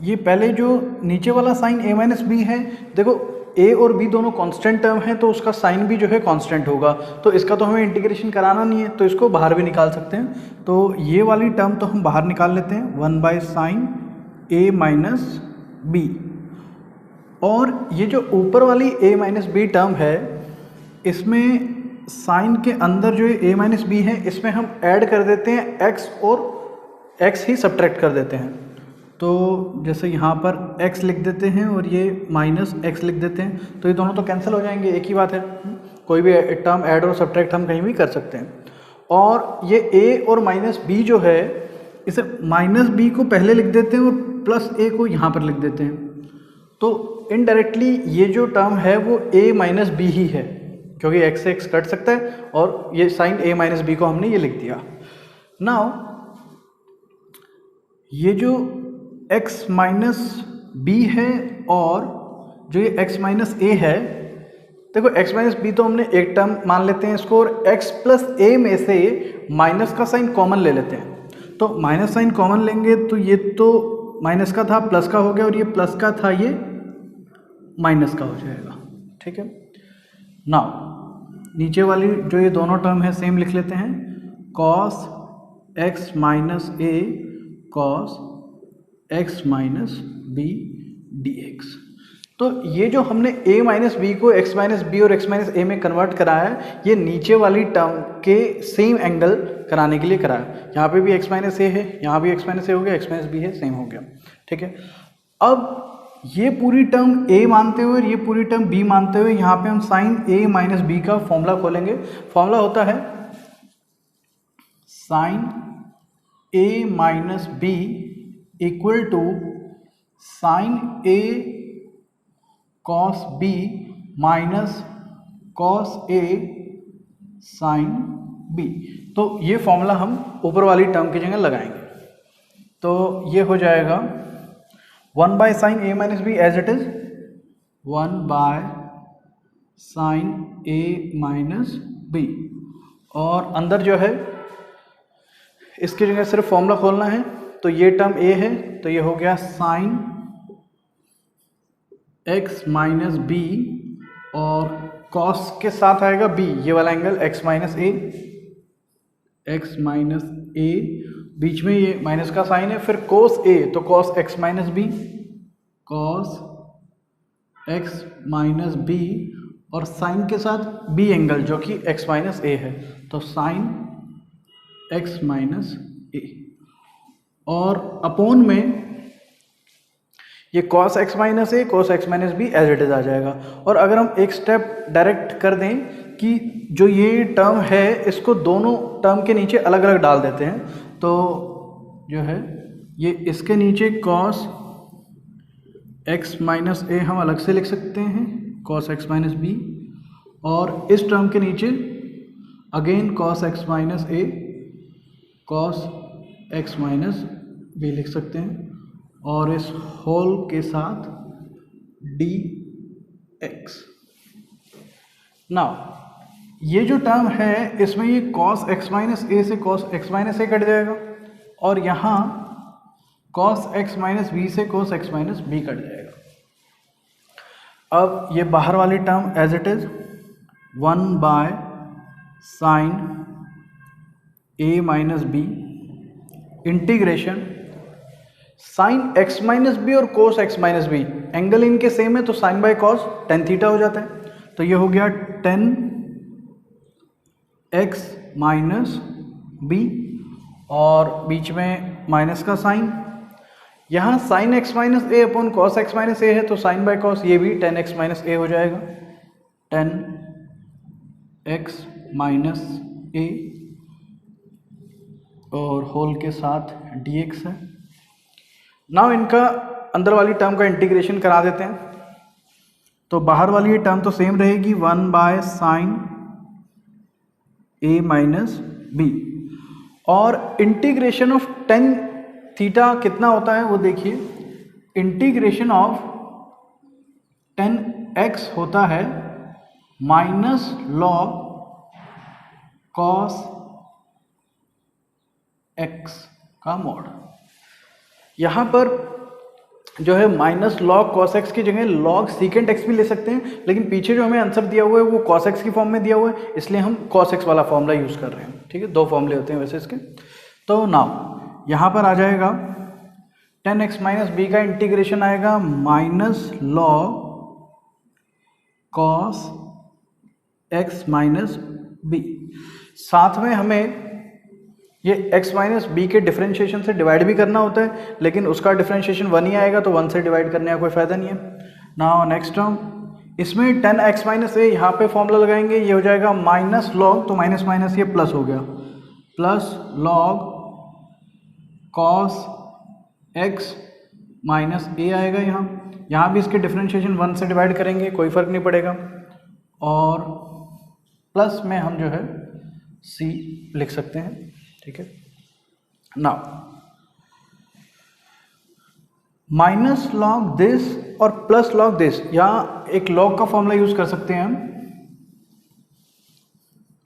ये पहले जो नीचे वाला साइन a - b है, देखो a और b दोनों कांस्टेंट टर्म है तो उसका साइन भी जो है कांस्टेंट होगा, तो इसका तो हमें इंटीग्रेशन कराना नहीं है, तो इसको बाहर भी निकाल सकते हैं। तो ये वाली टर्म तो हम बाहर निकाल लेते हैं, 1/sin a - b, और ये जो ऊपर वाली a - b टर्म है, इसमें साइन के अंदर जो a - b है, इसमें हम ऐड कर देते हैं x और x ही सब्ट्रैक्ट कर देते हैं। तो जैसे यहाँ पर x लिख देते हैं और ये -x लिख देते हैं, तो ये दोनों तो कैंसिल हो जाएंगे, एक ही बात है। कोई भी टर्म ऐड और सब्ट्रैक्ट हम कहीं भी कर सकते हैं। और ये a और -b जो है, इसे -b को पहले लिख देते हैं और +a को यहाँ पर लिख देते हैं, तो इनडायरेक्टली ये जो टर्म है वो a - b ही है, क्योंकि x से x कट सकता है, और ये साइन a - b को हमने ये लिख दिया। नाउ ये जो x - b है और जो ये x - a है, देखो x - b तो हमने एक टर्म मान लेते हैं इसको, और x + a में से माइनस का साइन कॉमन ले लेते हैं। तो माइनस साइन कॉमन लेंगे तो ये तो माइनस का था प्लस का हो गया, और ये प्लस का था ये माइनस का हो जाएगा। ठीक है, नाउ नीचे वाली जो ये दोनों टर्म है सेम लिख लेते हैं, cos x - a cos x - b dx। तो ये जो हमने a - b को x - b और x - a में कन्वर्ट कराया है, ये नीचे वाली टर्म के सेम एंगल कराने के लिए कराया। यहाँ पे भी x - a है, यहाँ भी x - a हो गया, x - b है, सेम हो गया। ठीक है, अब ये पूरी टर्म a मानते हुए, ये पूरी टर्म b मानते हुए, यहाँ पे हम साइन a - b का फॉर्मूला खोलेंगे। फॉर्मूला होता है sine a - b equal to sine a cos b minus cos a sine b। तो ये फॉर्मूला हम ऊपर वाली टर्म की जगह लगाएंगे, तो ये हो जाएगा 1/sin a - b as it is 1/sin a - b, और अंदर जो है इसकी जगह सिर्फ फॉर्मूला खोलना है। तो ये टर्म a है, तो ये हो गया साइन x - b, और cos के साथ आएगा b, ये वाला एंगल x - a, बीच में ये माइनस का साइन है, फिर cos a, तो cos x - b, cos x - b, और साइन के साथ b एंगल जो कि x - a है, तो साइन x - a, और अपॉन में ये cos x - a cos x - b as it is आ जाएगा। और अगर हम एक स्टेप डायरेक्ट कर दें कि जो ये टर्म है इसको दोनों टर्म के नीचे अलग अलग डाल देते हैं, तो जो है ये इसके नीचे cos x माइनस ए हम अलग से लिख सकते हैं, cos x माइनस बी, और इस टर्म के नीचे अगेन cos x माइनस ए cos x माइनस बी लिख सकते हैं, और इस होल के साथ dx। नाउ ये जो टर्म है इसमें ये cos x माइनस ए से cos x minus a cut जाएगा, और यहाँ cos x माइनस बी से cos x minus b cut जाएगा। अब ये बाहर वाली term as it is 1 by sine a minus b integration sine x minus b और cos x minus b, angle इनके सेम है तो sine by cos tan theta हो जाता है। तो ये हो गया tan x माइनस बी, और बीच में माइनस का साइन, यहाँ sign x minus a upon cos x minus ए है तो साइन बाय cos ये भी tan x माइनस ए हो जाएगा, tan x माइनस ए और होल के साथ dx है। नाउ इनका अंदर वाली टर्म का इंटीग्रेशन करा देते हैं। तो बाहर वाली ये टर्म तो सेम रहेगी 1 by sine a minus b, और इंटीग्रेशन ऑफ tan थीटा कितना होता है वो देखिए, इंटीग्रेशन ऑफ tan x होता है माइनस लॉग cos x का मॉड। यहाँ पर जो है माइनस लॉग cos x की जगह लॉग सीकेंट x भी ले सकते हैं, लेकिन पीछे जो हमें आंसर दिया हुआ है वो cos x की फॉर्म में दिया हुआ है, इसलिए हम cos x वाला फॉर्मूला यूज़ कर रहे हैं। ठीक है, 2 फॉर्मूले होते हैं वैसे इसके। तो नाउ यहाँ पर आ जाएगा tan x माइनस बी का इंटीग्रेशन आएगा minus log cos x minus b, साथ में हमें ये x माइनस बी के डिफरेंशिएशन से डिवाइड भी करना होता है, लेकिन उसका डिफरेंशिएशन 1 ही आएगा तो 1 से डिवाइड करने का कोई फ़ायदा नहीं है। नाउ नेक्स्ट टर्म, इसमें tan x माइनस ए यहाँ पे फॉर्मूला लगाएंगे, ये हो जाएगा माइनस लॉग, तो माइनस माइनस ये प्लस हो गया, plus log cos x minus A आएगा यहाँ भी इसके डिफरेंशिएशन 1 से डिवाइड करेंगे, कोई फ़र्क नहीं पड़ेगा, और प्लस में हम जो है c लिख सकते हैं। ठीक है, नाउ माइनस लॉग दिस और प्लस लॉग दिस, यहाँ एक लॉग का फॉर्मूला यूज कर सकते हैं हम,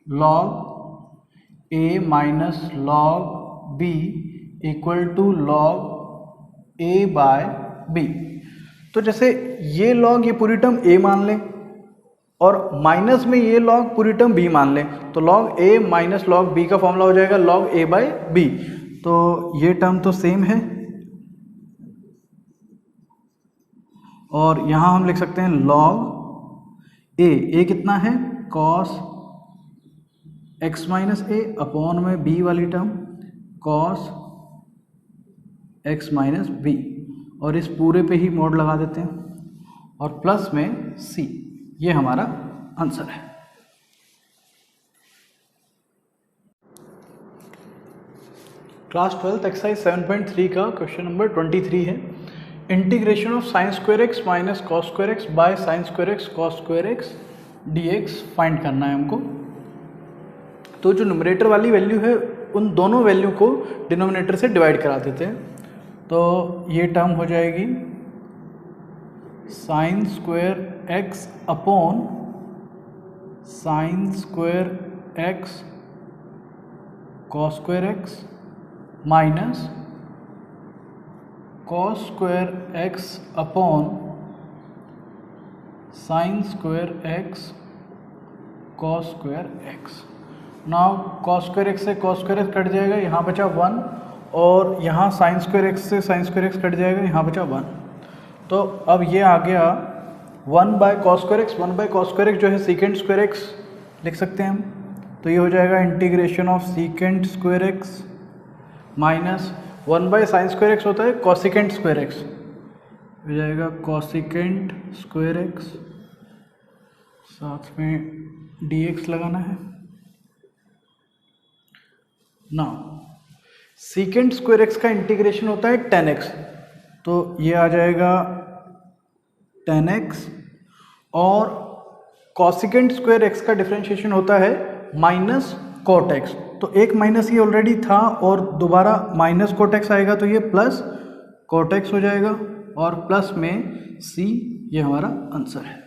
log a minus log b equal to log a by b. तो जैसे ये लॉग ये पूरी टर्म a मान लें और माइनस में ये लॉग पूरी टर्म b मान लें, तो log a minus log b का फॉर्मूला हो जाएगा लॉग a बाय b। तो ये टर्म तो सेम है, और यहाँ हम लिख सकते हैं लॉग a कितना है cos x minus a upon में b वाली term cos x minus b, और इस पूरे पे ही मोड लगा देते हैं, और प्लस में c, ये हमारा आंसर है। क्लास 12 एक्सरसाइज 7.3 का क्वेश्चन नंबर 23 है। Integration of sign square x minus cos square x by sine square x cos square x dx find करना है हमको। तो जो न्यूमरेटर वाली वैल्यू है उन दोनों वैल्यू को डिनोमिनेटर से डिवाइड करा देते हैं। तो ये टर्म हो जाएगी sign square x upon sine square x cos square x minus cos square x upon sine square x cos square x. Now cos square x से कॉस स्क्वायर एक्स कट जाएगा, यहाँ बचा 1, और यहाँ साइन स्क्वायर एक्स से sign square x cut जाएगा, यहाँ बचा 1। तो अब ये आ गया 1 by cos square x, 1 by cos square x जो है सीकेंट स्क्वायर एक्स लिख सकते हैं हम। तो ये हो जाएगा integration of secant square x minus 1 by sign square x होता है कॉसिकेंट स्क्वायर एक्स, हो जाएगा कॉसिकेंट स्क्वायर एक्स, साथ में dx लगाना है। नाउ सीकेंट स्क्वायर एक्स का इंटीग्रेशन होता है 10x, तो ये आ जाएगा 10x, और कॉसिकेंट स्क्वायर एक्स का डिफरेंशिएशन होता है माइनस कॉट एक्स। तो एक माइनस ये ऑलरेडी था और दोबारा माइनस कॉट एक्स आएगा तो ये प्लस कॉट एक्स हो जाएगा, और प्लस में c, ये हमारा आंसर है।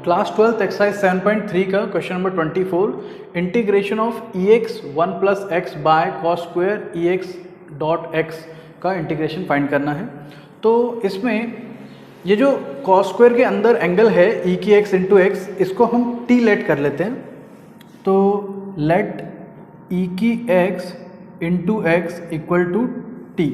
क्लास 12 एक्सरसाइज 7.3 का question number 24, integration of ex 1 plus x by cos square ex dot x का इंटीग्रेशन फाइंड करना है। तो इसमें ये जो कॉस स्क्वायर के अंदर एंगल है e की x इंटू एक्स, इसको हम t लेट कर लेते हैं। तो लेट e की x into x equal to t।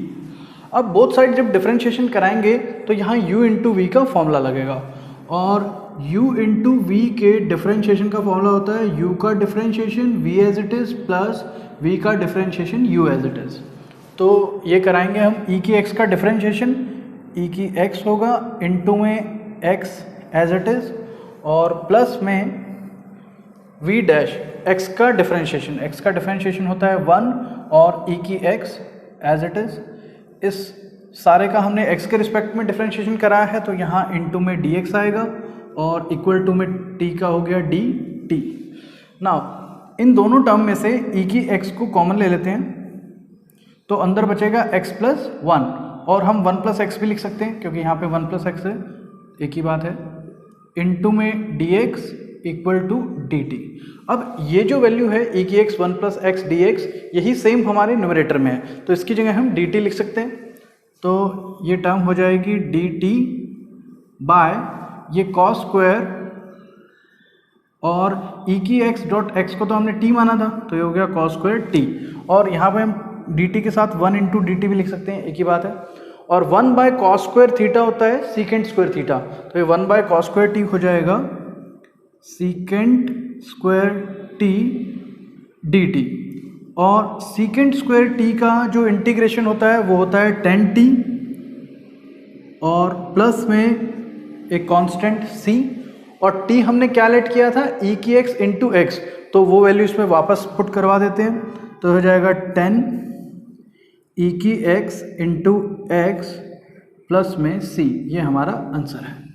अब बोथ साइड जब डिफरेंशिएशन कराएंगे तो यहाँ u इंटू वी का फॉर्मूला लगेगा, और u इंटू वी के डिफरेंशिएशन का फॉर्मूला होता है u का differentiation v as it is plus v का differentiation u as it is. तो ये कराएंगे हम e की x का डिफरेंशिएशन, e की x होगा इंटू में x एज इट इज़, और प्लस में v डैश x का डिफरेंशिएशन, x का डिफरेंशिएशन होता है 1 और e की x एज इट इज़। इस सारे का हमने x के रिस्पेक्ट में डिफरेंशिएशन कराया है, तो यहाँ इंटू में dx आएगा और इक्वल टू में t का हो गया dt। नाउ इन दोनों टर्म में से e की x को कॉमन ले लेते हैं, तो अंदर बचेगा x प्लस 1, और हम 1 प्लस एक्स भी लिख सकते हैं क्योंकि यहाँ पे 1 प्लस एक्स है, एक ही बात है, इंटू में dx इक्वल टू dt। अब ये जो वैल्यू है e की x 1 प्लस एक्स dx, यही सेम हमारे न्यूमरेटर में है, तो इसकी जगह हम dt लिख सकते हैं। तो ये टर्म हो जाएगी dt बाय ये कॉस स्क्वायर, और e की x डॉट x को तो हमने t माना था, तो ये हो गया कॉस स्क्वायर t, और यहाँ पे हम dt के साथ 1 इंटू dt भी लिख सकते हैं, एक ही बात है। और 1 बाय कॉस स्क्वायर थीटा होता है सीकेंट स्क्वायर थीटा, तो ये 1 बाय कॉस स्क्वायर t हो जाएगा सीकेंट स्क्वायर t dt, और सीकेंट स्क्वायर t का जो इंटीग्रेशन होता है वो होता है 10t, और प्लस में एक कांस्टेंट c, और t हमने क्या लेट किया था e की x इंटू एक्स, तो वो वैल्यू इसमें वापस पुट करवा देते हैं, तो हो जाएगा 10 e की x इंटू एक्स प्लस में c, ये हमारा आंसर है।